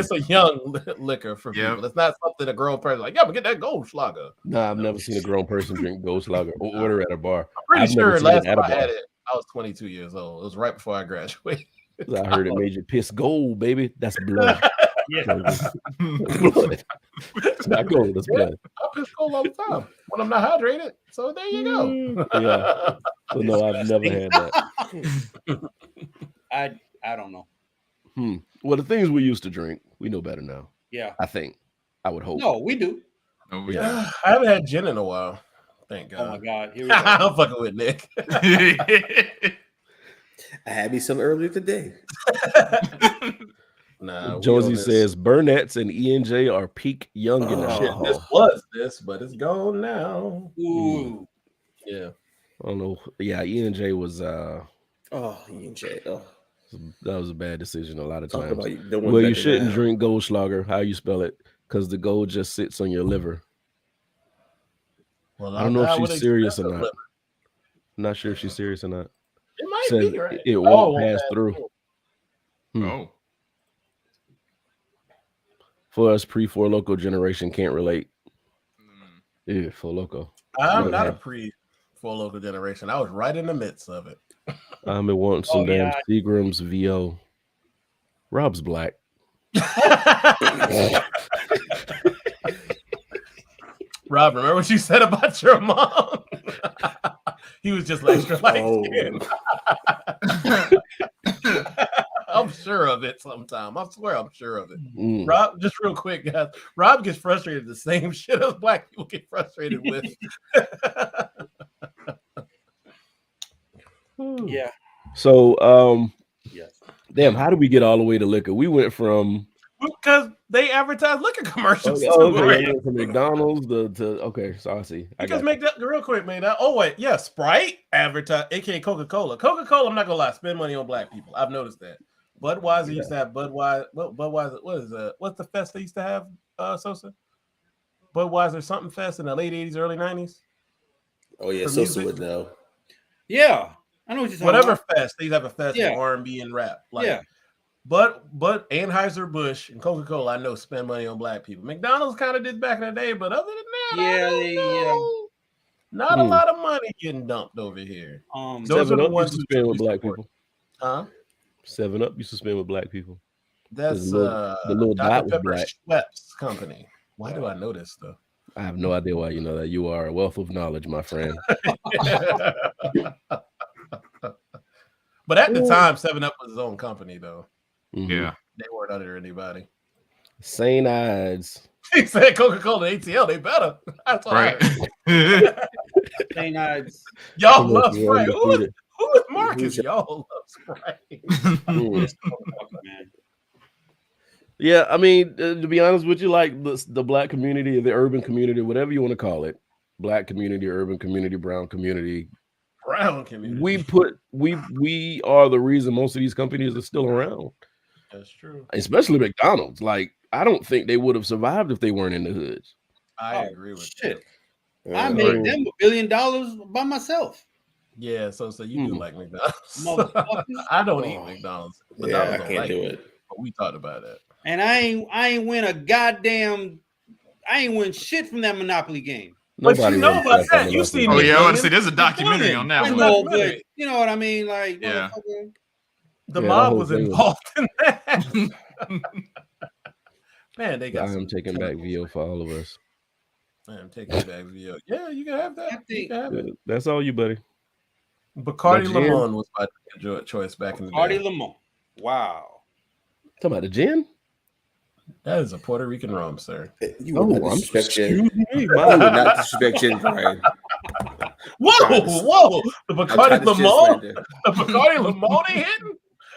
liquor for people. It's not something a grown person like. Yeah, but get that Goldschlager. No, I've never seen a grown person drink Goldschlager or order at a bar. I'm pretty sure last time I had it, I was 22 years old. It was right before I graduated. I heard it made you piss gold, baby. That's blood. Blood. It's not gold. That's blood. I piss gold all the time when I'm not hydrated. So there you go. Yeah. So no, I've never had that. I don't know. Well, the things we used to drink, we know better now. Yeah. I think. I would hope. No, we do. Oh, yeah. I haven't had gin in a while. Thank God. Oh my God. Here we go. I'm fucking with Nick. I had me some earlier today. Josie says Burnett's and E&J are peak young in the shit. This was this, but it's gone now. Ooh. Yeah. I don't know. Yeah, E&J was E&J. Oh. That was a bad decision a lot of times. Well, you shouldn't drink Goldschlager, how you spell it, because the gold just sits on your liver. Well, I don't know if she's serious or not. I'm not sure if she's serious or not. It might be, right? It won't pass through. Oh. For us, pre-4 Loco generation can't relate. Yeah, 4 Loco. I'm not a pre-4 Loco generation. I was right in the midst of it. I'm wanting some damn Seagram's VO. Rob's black. Rob, remember what you said about your mom? He was just like, I'm sure of it sometime. I swear I'm sure of it. Rob, just real quick, guys. Rob gets frustrated the same shit as black people get frustrated with. Yeah. So, damn, how did we get all the way to liquor? We went from because They advertise liquor commercials. Okay. From McDonald's okay, so I see. Because make that real quick, man. Oh wait, yeah, Sprite advertise, aka Coca-Cola. Coca-Cola, I'm not gonna lie, spend money on black people. I've noticed that. Budweiser used to have Budweiser. Budweiser, what's the fest they used to have, Sosa? Budweiser something fest in the late 80s, early 90s. Oh yeah, Sosa would know. Yeah, I know what you're talking Whatever about. fest, they have a fest for R&B and rap. Yeah. But Anheuser-Busch and Coca-Cola, I know, spend money on black people. McDonald's kind of did back in the day, but other than that, not a lot of money getting dumped over here. Those are the ones who spend with black people. Huh? 7-Up used to spend with black people. That's the little Dr. dot Pepper was Schweppes company. Why do I know this stuff? I have no idea why you know that. You are a wealth of knowledge, my friend. But at the time, 7-Up was his own company, though. Mm-hmm. Yeah. They weren't under anybody. St. Ides. He said Coca-Cola and ATL, they better. That's right. St. Ides. Y'all love Sprite. Who is Marcus? Y'all love Sprite. Yeah, I mean, to be honest with you, like the black community, the urban community, whatever you want to call it, black community, urban community, brown community, we are the reason most of these companies are still around. That's true. Especially McDonald's. Like, I don't think they would have survived if they weren't in the hoods. I agree with shit. I made them $1 billion by myself. Yeah, so you do like McDonald's. I don't eat McDonald's. I can't do it. But we talked about it. And I ain't win shit from that Monopoly game. But you know about that. You see, I want to say there's a documentary on that. I know, but you know what I mean? Like, yeah. The mob was involved in that. Man, they got. I am taking back VO for all of us. I am taking back VO. Yeah, you can have that. That's all you, buddy. Bacardi Limon was my choice back in the day. Bacardi Limon. Wow. Talking about the gin? That is a Puerto Rican rum, sir. You would not disrespect gin. I would not disrespect gin, Brian. Whoa! The Bacardi Limon, the Bacardi Limon ain't hitting,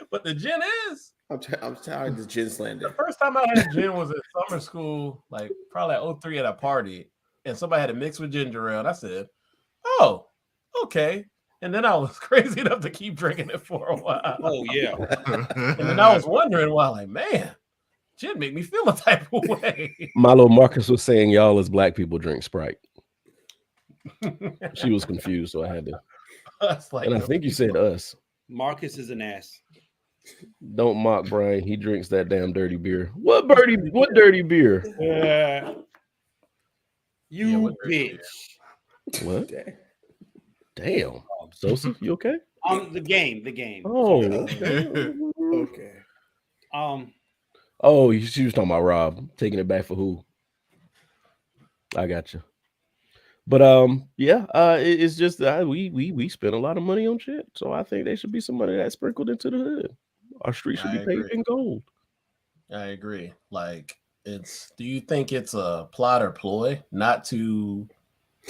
but the gin is. I'm tired of the gin slander. The first time I had gin was at summer school, like probably like 03 at a party, and somebody had it mixed with ginger ale. And I said, "Oh, okay." And then I was crazy enough to keep drinking it for a while. Oh yeah. And then I was wondering why, like, man, gin make me feel a type of way. Milo Marcus was saying y'all as black people drink Sprite. She was confused, so I had to. And I think you said us. Marcus is an ass. Don't mock Brian. He drinks that damn dirty beer. What dirty beer? You bitch. What? Damn. Sosa, you okay? The game. Oh, okay. Okay. Oh, she was talking about Rob taking it back for who? I got you. But it's just we spend a lot of money on shit, so I think there should be some money that's sprinkled into the hood. Our street should be paved in gold. I agree. Like, do you think it's a plot or ploy not to,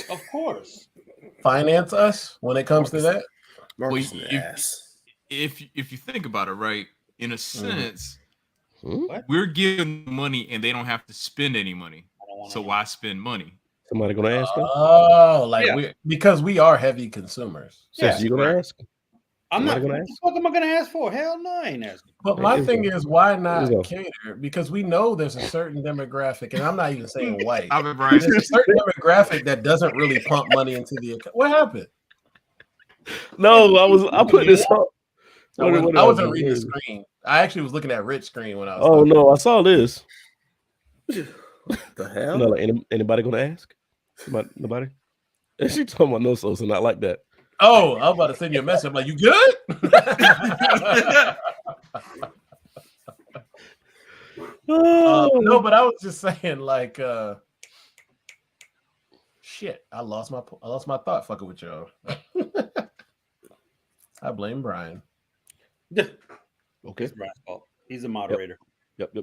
of course, finance us when it comes to that? If you think about it, right, in a sense, we're giving money and they don't have to spend any money. So why spend money? Somebody gonna ask them? Oh, because we are heavy consumers. Yeah, you gonna ask? I'm not gonna ask. What am I gonna ask for? Hell no, I ain't asking. But my thing is, why not cater? Because we know there's a certain demographic, and I'm not even saying white. There's a certain demographic that doesn't really pump money into the account. What happened? No, I put this up. I wasn't reading the screen. I actually was looking at Rich's screen when I was. Oh no, I saw this. What the hell? No, anybody gonna ask? Nobody? And she talking about no Sosa, not like that. Oh, I was about to send you a message. I'm like, you good? No, but I was just saying, like, shit. I lost my thought fucking with y'all. I blame Brian. Okay, it's Brian's fault. He's a moderator. Yep.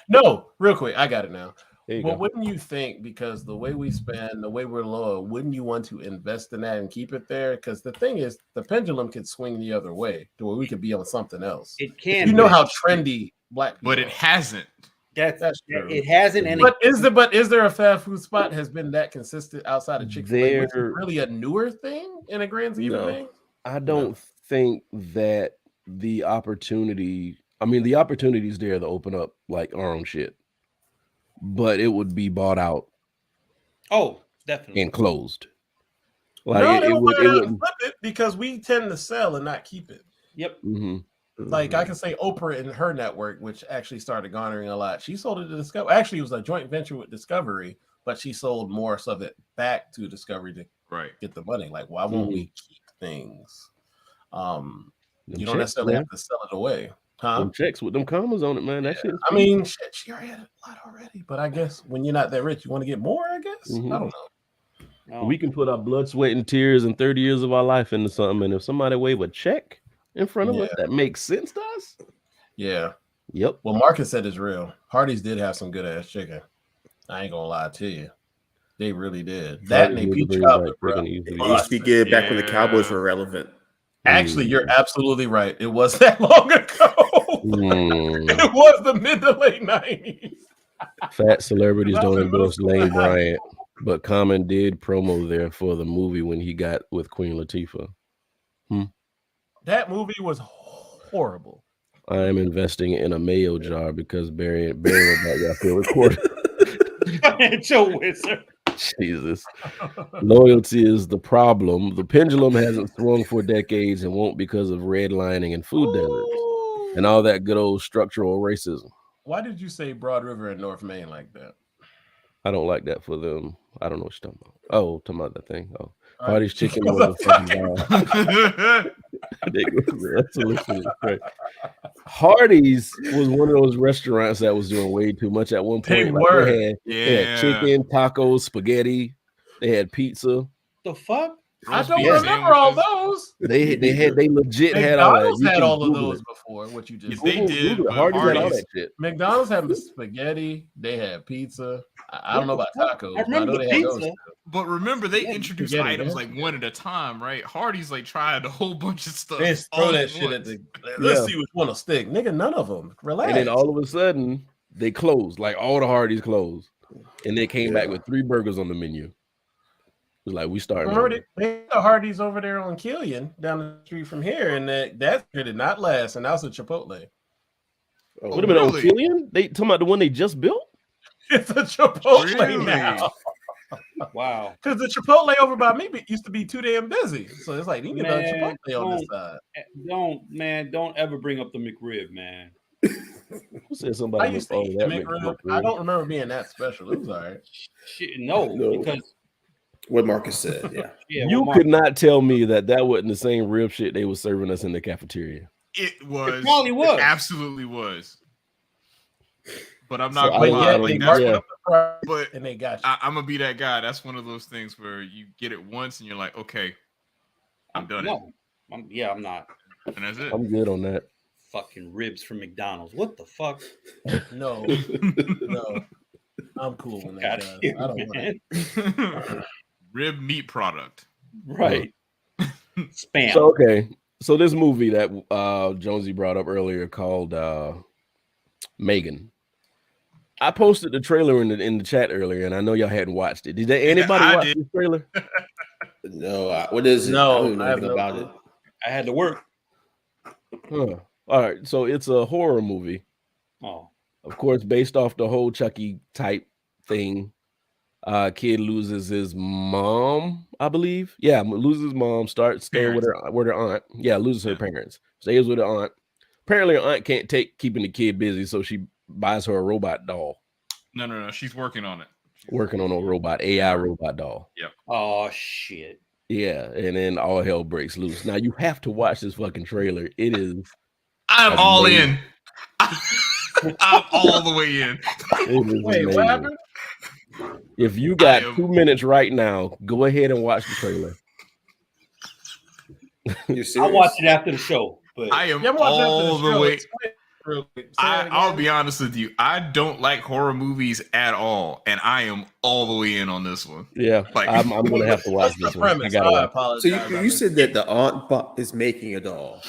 No, real quick, I got it now. But wouldn't you think, because the way we spend, the way we're low, wouldn't you want to invest in that and keep it there? Because the thing is, the pendulum could swing the other way to where we could be on something else. It can. You know how trendy black people but it hasn't. That's true. It hasn't. But is there a fast food spot has been that consistent outside of Chick-fil-A? Which is really a newer thing in a grand scheme of things? I don't think that the opportunity. I mean, the opportunity's there to open up like our own shit, but it would be bought out. Oh, definitely. And closed. Like no, it wouldn't flip it because we tend to sell and not keep it. Yep. Like I can say Oprah and her network, which actually started garnering a lot. She sold it to Discovery. Actually, it was a joint venture with Discovery, but she sold more of it back to Discovery to get the money. Like, why won't we keep things? You don't necessarily have to sell it away. Them checks with them commas on it, man. That shit. I mean, shit, she already had a lot already. But I guess when you're not that rich, you want to get more, I guess. I don't know. We can put our blood, sweat, and tears and 30 years of our life into something. And if somebody wave a check in front of us, that makes sense to us. Yeah. Yep. Well, Marcus said it's real. Hardee's did have some good ass chicken. I ain't gonna lie to you. They really did. That and they peach cobbler, bro. It used to be good back when the Cowboys were relevant. Actually, you're absolutely right. It was that long ago. It was the mid to late 90s. Fat celebrities don't endorse Lane Bryant, but Common did promo there for the movie when he got with Queen Latifah. That movie was horrible. I am investing in a mayo jar because Barry about got feel recorded. Joe Wizard. Jesus. Loyalty is the problem. The pendulum hasn't swung for decades and won't because of redlining and food deserts and all that good old structural racism. Why did you say Broad River and North Main like that? I don't like that for them. I don't know what you're talking about. Oh, talking about that thing. Oh, Hardee's chicken was a fucking Hardee's was one of those restaurants that was doing way too much at one point. They had chicken, tacos, spaghetti. They had pizza. The fuck? I don't remember all those. They legit had all that. McDonald's had all of those before. What you just they did. Hardee's had all that shit. McDonald's had the spaghetti. They had pizza. I don't know about tacos. I remember the pizza. But remember, they introduced items like one at a time, right? Hardee's like tried a whole bunch of stuff. They throw that shit at the. Let's see which one will stick, nigga. None of them. Relax. And then all of a sudden, they closed. Like all the Hardee's closed, and they came back with 3 burgers on the menu. It was like we started. Remember they had the Hardee's over there on Killian down the street from here, and that did not last. And that was a Chipotle. Oh, what about on Killian? They talking about the one they just built. It's a Chipotle now. Wow. Because the Chipotle over by me used to be too damn busy. So it's like, you can get a Chipotle on this side. Don't ever bring up the McRib, man. Who said somebody? I used to eat the McRib. I don't remember being that special. It was all right. Shit, no, because what Marcus said, you could not tell me that wasn't the same rib shit they were serving us in the cafeteria. It was. It probably was. It absolutely was. But I'm not gonna lie. But and they got you. I'm gonna be that guy. That's one of those things where you get it once and you're like, okay, I'm done. I'm not. And that's it. I'm good on that. Fucking ribs from McDonald's. What the fuck? No. I'm cool with that. I don't want it. Rib meat product. Right. Spam. So this movie that Jonesy brought up earlier called Megan. I posted the trailer in the chat earlier, and I know y'all hadn't watched it. Did anybody watch this trailer? No. What is it? No, I don't know anything about it. I had to work. Huh. All right, so it's a horror movie. Oh, of course, based off the whole Chucky type thing. Kid loses his mom, I believe. Yeah, loses his mom. Starts staying with her aunt. Yeah, loses her parents. Stays with her aunt. Apparently, her aunt can't take keeping the kid busy, so she buys her a robot doll. No. She's working on it. Working on a AI robot doll. Yep. Oh shit. Yeah, and then all hell breaks loose. Now you have to watch this fucking trailer. It is. I'm all in. I'm all the way in. Wait, what happened? If you got 2 minutes right now, go ahead and watch the trailer. I'll watch it after the show. But I am all the way. I'll be honest with you. I don't like horror movies at all, and I am all the way in on this one. Yeah, like I'm going to have to watch this one. I gotta watch. So you said that the aunt is making a doll.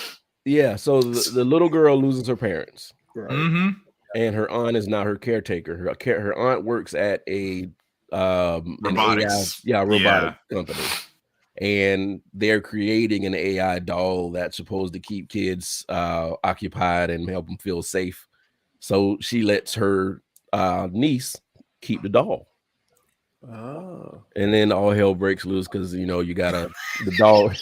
Yeah, so the little girl loses her parents. Right. Mm-hmm. and her aunt is now her caretaker. Her aunt works at a robotics, robotic company, and they're creating an AI doll that's supposed to keep kids occupied and help them feel safe. So she lets her niece keep the doll. Oh. And then all hell breaks loose because you got the doll.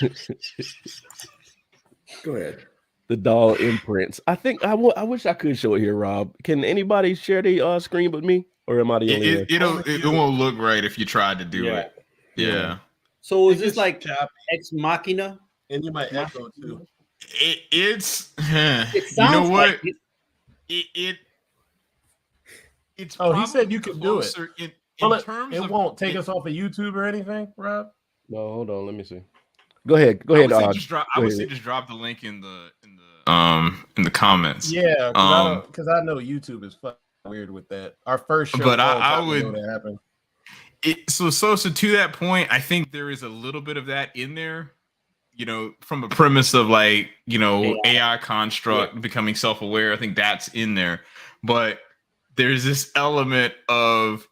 Go ahead. The doll imprints. I think I wish I could show it here, Rob. Can anybody share the screen with me, or am I the only one? It won't look right if you tried to do it. Yeah. So is this like Ex Machina? And you might echo too. It sounds you know what? like It's he said you could do it. It won't take us off of YouTube or anything, Rob. No, hold on. Let me see. Go ahead. I would say just drop the link in the comments. Yeah, because I know YouTube is fucking weird with that. Our first show, but I would know that happened. So to that point, I think there is a little bit of that in there, from a premise of AI construct becoming self-aware. I think that's in there, but there's this element of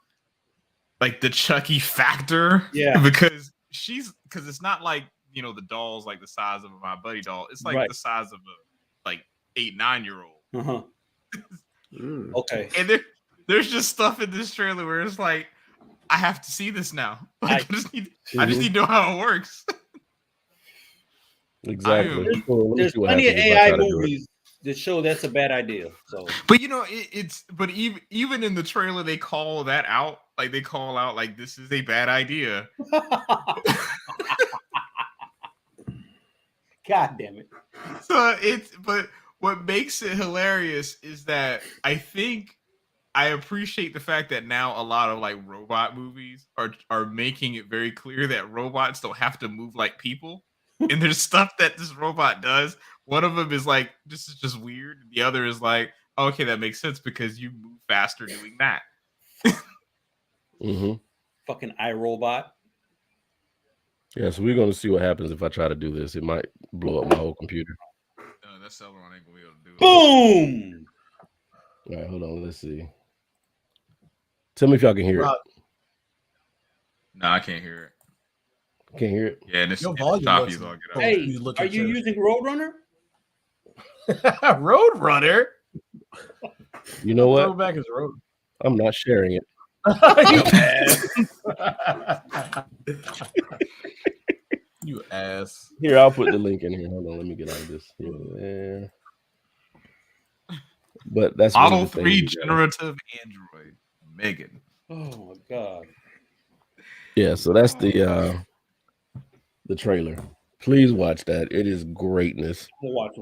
like the Chucky factor, because it's not like the doll's like the size of my buddy doll. It's like the size of a 8-9-year-old. Okay, and there's just stuff in this trailer where it's like, I have to see this now. I just need to know how it works. Exactly. There's plenty of AI movies that show that's a bad idea. So, but but even in the trailer they call that out. Like they call out like this is a bad idea. God damn it. So but what makes it hilarious is that I appreciate the fact that now a lot of like robot movies are making it very clear that robots don't have to move like people. And there's stuff that this robot does. One of them is like, this is just weird. The other is like, okay, that makes sense because you move faster doing that. Fucking iRobot. Yeah, so we're gonna see what happens if I try to do this. It might blow up my whole computer. That Celeron ain't gonna be able to do it. Boom! All right, hold on. Let's see. Tell me if y'all can hear it. No, I can't hear it. Can't hear it? Yeah, and it's your volume all get up. Hey, are you using Roadrunner? Roadrunner? You know what? Throwback is Road. I'm not sharing it. You ass. Here, I'll put the link in here. Hold on, let me get out of this. Here, but that's Model 3 generative Android. Megan. Oh my god. Yeah, so that's the trailer. Please watch that. It is greatness.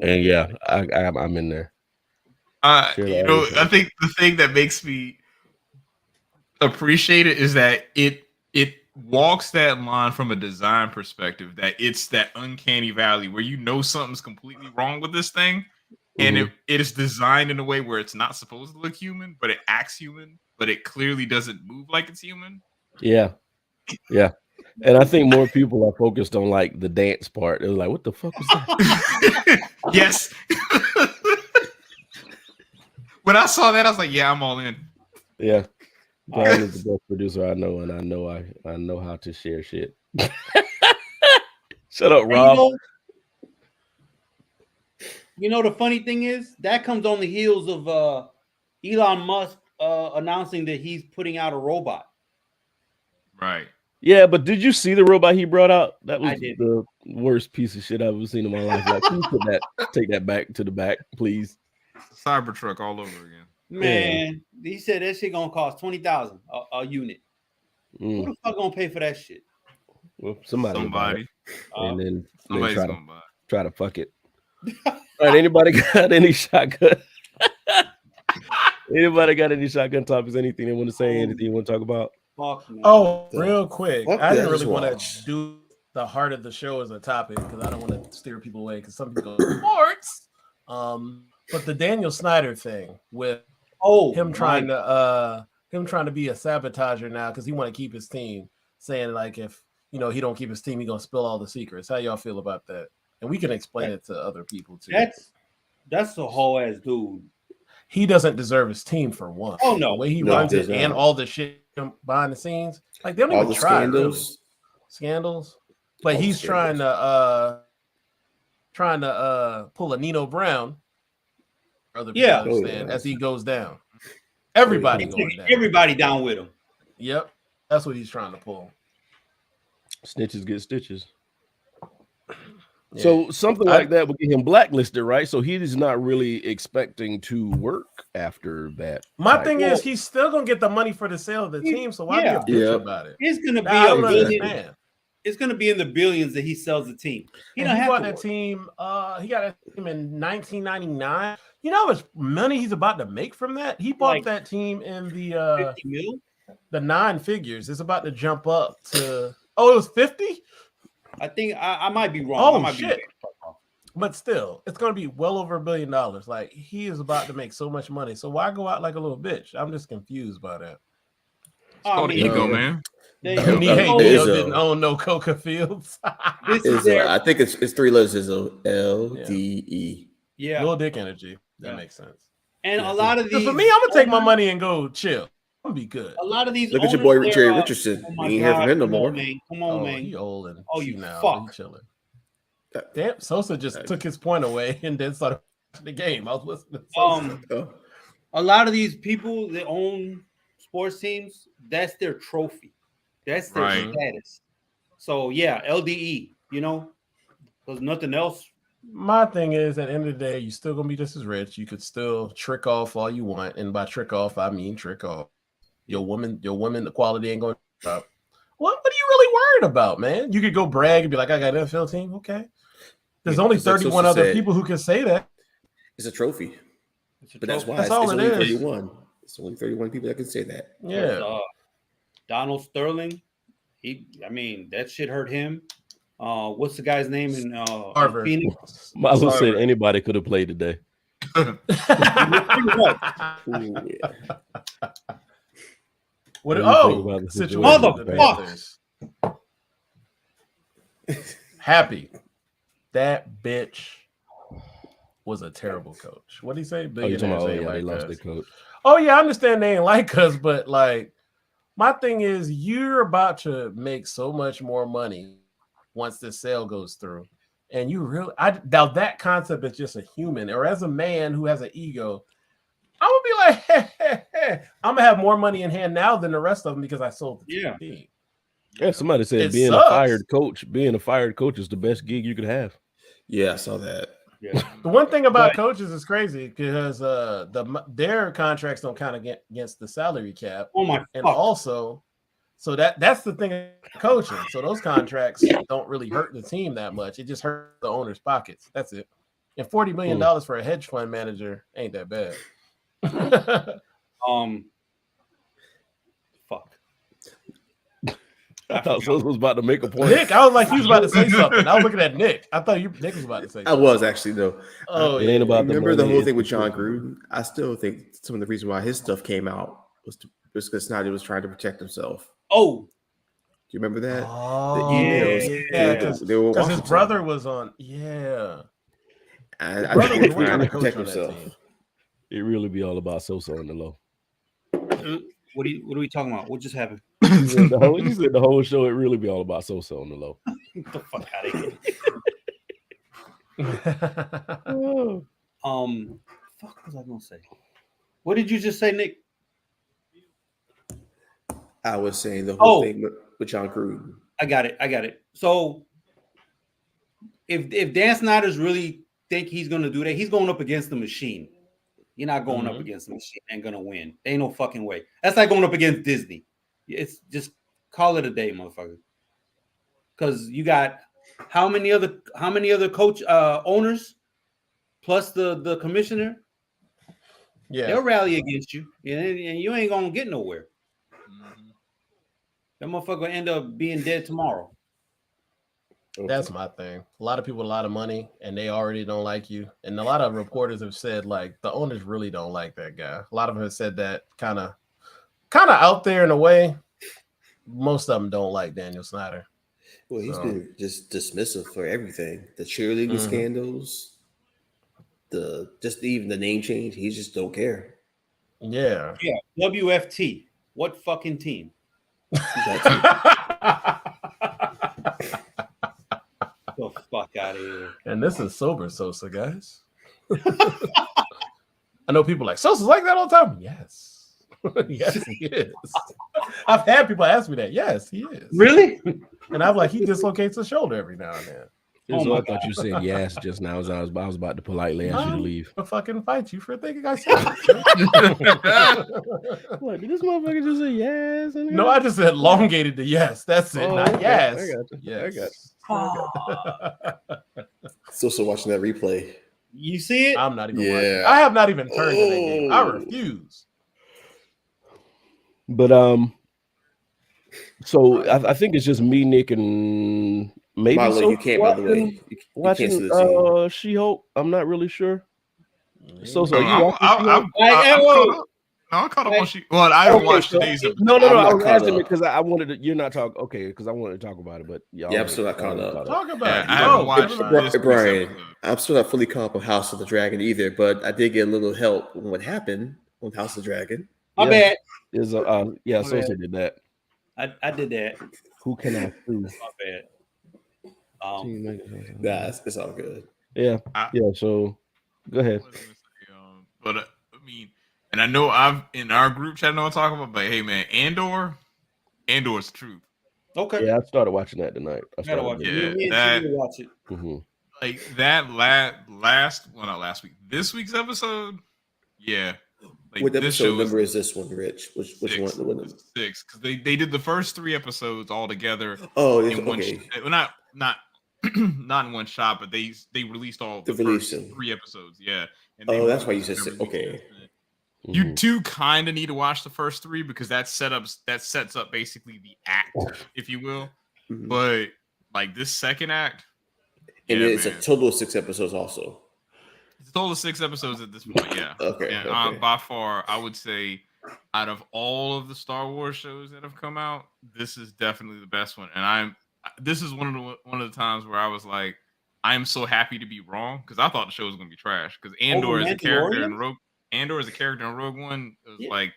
And yeah, I'm in there. I think the thing that makes me appreciate it is that it walks that line from a design perspective, that it's that uncanny valley where something's completely wrong with this thing, and it is designed in a way where it's not supposed to look human, but it acts human, but it clearly doesn't move like it's human. Yeah. And I think more people are focused on like the dance part. They're like, what the fuck was that? Yes. When I saw that, I was like, yeah, I'm all in. Yeah. Brian is the best producer I know, and I know how to share shit. Shut up, Rob. The funny thing is that comes on the heels of Elon Musk announcing that he's putting out a robot. Right. Yeah, but did you see the robot he brought out? That was the worst piece of shit I've ever seen in my life. Like, can you take that back to the back, please? Cybertruck all over again. Man, he said that shit gonna cost $20,000 a unit. Who the fuck gonna pay for that shit? Well, somebody. And then somebody's try gonna buy it. Try to fuck it. All right, anybody got any shotgun? Anybody got any shotgun topics? Anything they want to say? Anything you want to talk about? Fuck me. Oh, real quick. I didn't really want to do the heart of the show as a topic because I don't want to steer people away because some people go sports. But the Daniel Snyder thing with him trying to be a sabotager now because he want to keep his team, saying like if he don't keep his team, he gonna spill all the secrets. How y'all feel about that? And we can explain it to other people too. That's a whole ass dude. he doesn't deserve his team for one. Oh no, the way he runs it and all the shit behind the scenes, like they don't all even the try scandals. But he's trying to pull a Nino Brown. Other people understand as he goes down. Everybody going down. Everybody down with him. Yep, that's what he's trying to pull. Snitches get stitches. Yeah. So something like that would get him blacklisted, right? So he's not really expecting to work after that. My thing is, he's still gonna get the money for the sale of the team. So why be a bitch about it? It's gonna be a billion. It's gonna be in the billions that he sells the team. He got that team. He got a team in 1999. You know how much money he's about to make from that? He bought that team in the 50 mil? The 9 figures. It's about to jump up to it was 50. I think I might be wrong. Shit! But still, it's gonna be well over $1 billion. Like he is about to make so much money. So why go out like a little bitch? I'm just confused by that. Oh, the ego, man. Ego didn't own no Coca Fields. I think it's 3 letters. Is LDE. Yeah, little dick energy. That makes sense. And a lot of these, for me, I'm gonna take my money and go chill. I'm gonna be good. A lot of these. Look at your boy Jerry Richardson. Oh you ain't hear from him no more. Come on, man. He old and you now. fuck. He chilling. Damn, Sosa just took his point away and then started the game. I was listening to Sosa. A lot of these people that own sports teams, that's their trophy. That's their status. So yeah, LDE, there's nothing else. My thing is, at the end of the day, you're still gonna be just as rich. You could still trick off all you want, and by trick off, I mean trick off. Your woman, the quality ain't going up. What are you really worried about, man? You could go brag and be like, I got an NFL team. Okay. There's only 31 other people who can say that. It's a trophy. But that's why that's all it only is. 31. It's only 31 people that can say that. Yeah. Donald Sterling. That shit hurt him. What's the guy's name in Harvard? Phoenix? Might as well say anybody could have played today. What? Situation. Motherfuckers. Happy. That bitch was a terrible coach. What did he say? They lost their coach. Oh yeah, I understand they ain't like us, but like my thing is, you're about to make so much more money once this sale goes through, and you really, now that concept is just a human, or as a man who has an ego, I would be like, hey, I'm gonna have more money in hand now than the rest of them because I sold the team. Yeah, somebody said being a fired coach is the best gig you could have. Yeah, I saw that. Yeah. The one thing about coaches is crazy because their contracts don't count against the salary cap. Oh my! And also, so that's the thing of coaching. So those contracts don't really hurt the team that much. It just hurts the owner's pockets. That's it. And $40 million for a hedge fund manager ain't that bad. Fuck. I thought Sosa was about to make a point. Nick, I was like, he was about to say something. I was looking at Nick. I thought Nick was about to say something. I was actually, though. It ain't about remember the whole thing with John Gruden? I still think some of the reason why his stuff came out was because Snyder was trying to protect himself. Oh. Do you remember that? Oh, the emails. Yeah, because his brother was on. Yeah. I think he was trying to protect himself. It really be all about Sosa on the low. What are we talking about? What just happened? He said the whole show, it really be all about Sosa on the low. Get the fuck out of here. Fuck was I gonna say? What did you just say, Nick? I was saying the whole thing with John Gruden. I got it. So if Dan Snyder's really think he's gonna do that, he's going up against the machine. You're not going up against the machine and gonna win. There ain't no fucking way. That's like going up against Disney. It's just call it a day, motherfucker. Because you got how many other coach owners plus the commissioner? Yeah, they'll rally against you, and you ain't gonna get nowhere. That motherfucker will end up being dead tomorrow. That's my thing. A lot of people, a lot of money, and they already don't like you. And a lot of reporters have said, like, the owners really don't like that guy. A lot of them have said that kind of out there in a way. Most of them don't like Daniel Snyder. Well, he's been just dismissive for everything. The cheerleading scandals, even the name change. He just don't care. Yeah. WFT. What fucking team? The fuck out of here. And this is sober Sosa, guys. I know people like Sosa's like that all the time. Yes. Yes, he is. I've had people ask me that. Yes, he is. Really? And I'm like, he dislocates his shoulder every now and then. I thought you said yes just now as I was about to politely ask you to leave. I'll fucking fight you for thinking I said What, did this motherfucker just say yes? No, I just said elongated to yes. That's it. Not okay. yes. I got you. Yes. Still watching that replay. You see it? I'm not even watching. I have not even turned to that game. I refuse. But so I think it's just me, Nick, and maybe Milo, you can't, by the way. Watching She-Hulk. I'm not really sure. So you I caught up on She. Well, I haven't watched today's. No. I was asking because I wanted to. You're not talking. Okay, because I wanted to talk about it, but I'm still not caught up. Talk about it. I haven't watched Brian. I'm still not fully caught up on House of the Dragon either, but I did get a little help on what happened on House of the Dragon. My bad. Sosa did that. I did that. Who can I sue? My bad. It's all good. Yeah. So go ahead. But I mean, and I know I've in our group chat, I know I'm talking about, but hey, man, Andor's truth. Okay. Yeah, I started watching that tonight. Watch it. Mm-hmm. Like that not last week. This week's episode, yeah. Like, what episode number is this one, Rich? Which one? 6, because they did the first 3 episodes all together. Oh, okay. Not not in one shot, but they released all the first 3 episodes. Yeah. And that's why you said 6. Okay. You do kind of need to watch the first 3 because that sets up basically the act, if you will. Mm-hmm. But like this second act, and it's a total of 6 episodes, also. It's a total of 6 episodes at this point. Yeah. Okay. By far, I would say, out of all of the Star Wars shows that have come out, this is definitely the best one. And this is one of the times where I was like, I am so happy to be wrong because I thought the show was going to be trash. Because Andor is a character in Rogue One. It was like,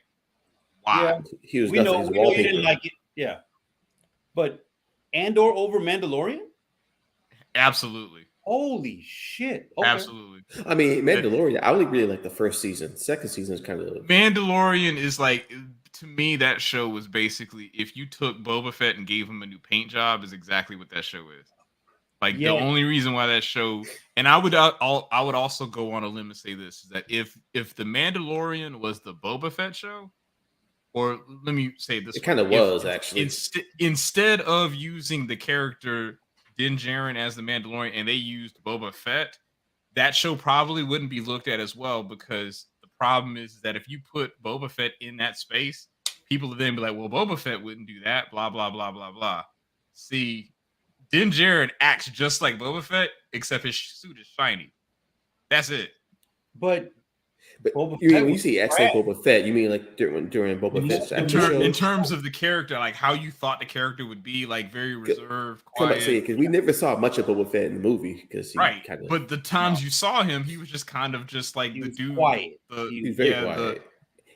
wow. Yeah. We know you didn't like it. Yeah. But Andor over Mandalorian? Absolutely. Holy shit. Okay. Absolutely. I mean, Mandalorian, I only really like the first season. Second season is kind of... Mandalorian is like, to me, that show was basically, if you took Boba Fett and gave him a new paint job, is exactly what that show is. Like, the only reason why that show... And I would also go on a limb and say this, is that if the Mandalorian was the Boba Fett show, or let me say this... It kind of was, actually. Instead of using the character... Din Djarin as the Mandalorian, and they used Boba Fett, that show probably wouldn't be looked at as well because the problem is that if you put Boba Fett in that space, people would then be like, well, Boba Fett wouldn't do that, blah, blah, blah, blah, blah. See, Din Djarin acts just like Boba Fett, except his suit is shiny. That's it. But when you say acts like Boba Fett, you mean like during Boba Fett's in terms of the character, like how you thought the character would be, like very reserved, quiet. Because we never saw much of Boba Fett in the movie. But the times you saw him, he was just kind of just like the dude. Quiet. He was very quiet.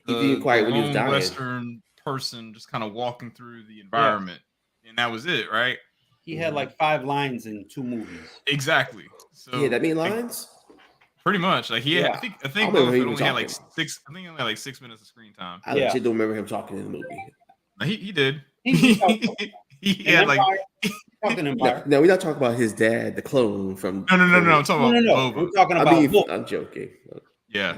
He was being quiet when he was dying. Western person just kind of walking through the environment, and that was it, right? He had like 5 lines in 2 movies. Exactly. So yeah, that many lines. Pretty much, like he had, I think Boba Fett only had like 6. I think he only had like 6 minutes of screen time. I actually don't remember him talking in the movie. He did. He had like. No, we're not talking about his dad, the clone from. No. I'm talking about Boba. We're talking about. I'm joking. Yeah,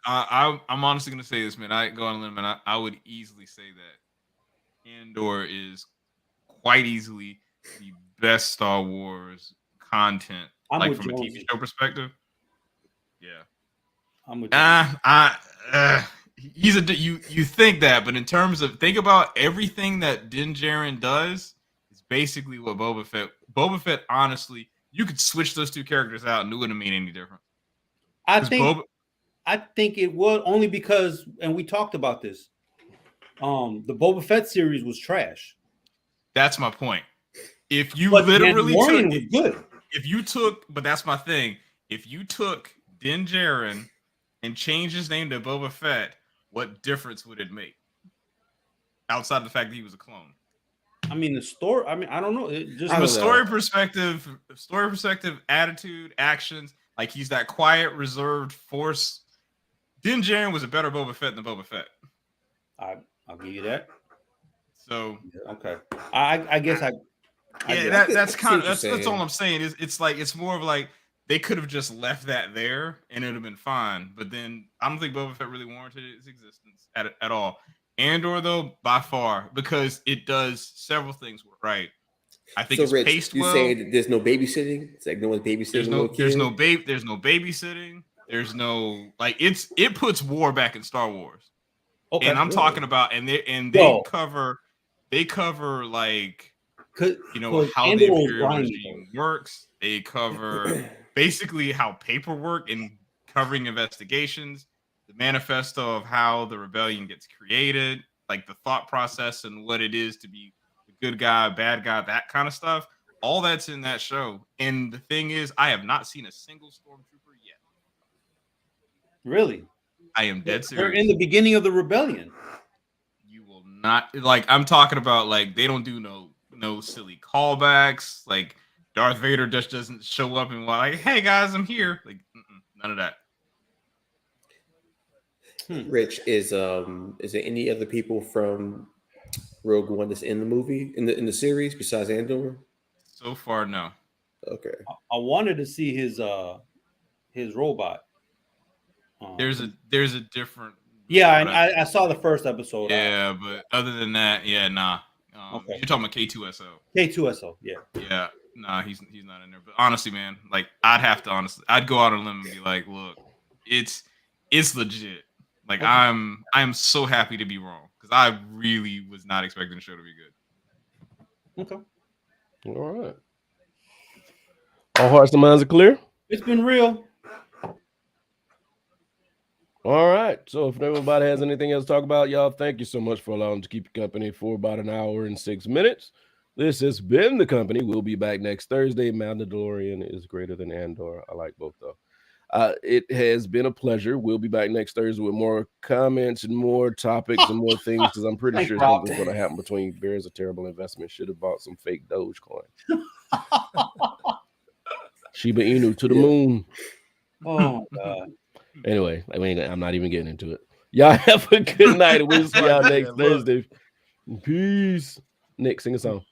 I'm honestly gonna say this, man. I go on a limb, and I would easily say that Andor is quite easily the best Star Wars content, like from a TV show perspective. Yeah, I'm with you think that, but in terms of think about everything that Din Djarin does is basically what Boba Fett, honestly, you could switch those 2 characters out and it wouldn't mean any different. I think it would, only because, and we talked about this. The Boba Fett series was trash. That's my point. If you literally took, but that's my thing. If you took Din Djarin and changed his name to Boba Fett, what difference would it make? Outside of the fact that he was a clone. I mean, the story. I mean, I don't know. It just from a story perspective, attitude, actions. Like he's that quiet, reserved force. Din Djarin was a better Boba Fett than Boba Fett. I'll give you that. So okay, I guess that's all I'm saying. It's like it's more of like they could have just left that there and it would have been fine. But then I don't think Boba Fett really warranted its existence at all. Andor, though, by far, because it does several things right. I think it's Rich, paced you well. saying that there's no babysitting? It's like no one's babysitting. There's no babysitting. There's no like it puts war back in Star Wars. Okay, and I'm talking about they cover like how the Imperial regime works. They cover basically how paperwork and covering investigations, the manifesto of how the rebellion gets created, like the thought process and what it is to be the good guy, bad guy, that kind of stuff. All that's in that show. And the thing is, I have not seen a single stormtrooper yet. Really? I am dead serious. They're in the beginning of the rebellion. You will not like. I'm talking about like they don't do no silly callbacks. Like Darth Vader just doesn't show up and like, hey guys, I'm here. Like none of that. Rich, is there any other people from Rogue One that's in the movie in the series besides Andor? So far, no. Okay. I wanted to see his robot. There's a different. Yeah, I saw the first episode. Yeah, but other than that, yeah, nah. Okay. You're talking about K2SO. K2SO, yeah. Yeah, nah, he's not in there. But honestly, man, like I'd go out on a limb and be like, look, it's legit. Like okay. I'm so happy to be wrong because I really was not expecting the show to be good. Okay. All right. All hearts and minds are clear. It's been real. All right. So if nobody has anything else to talk about, y'all, thank you so much for allowing us to keep you company for about an hour and 6 minutes. This has been The Company. We'll be back next Thursday. Mandalorian is greater than Andor. I like both, though. It has been a pleasure. We'll be back next Thursday with more comments and more topics and more things because I'm pretty sure something's going to happen between Bears. A terrible investment. Should have bought some fake Dogecoin. Shiba Inu to the moon. Oh, God. Anyway, I'm not even getting into it. Y'all have a good night. We'll see y'all next Thursday. Peace. Nick, sing a song.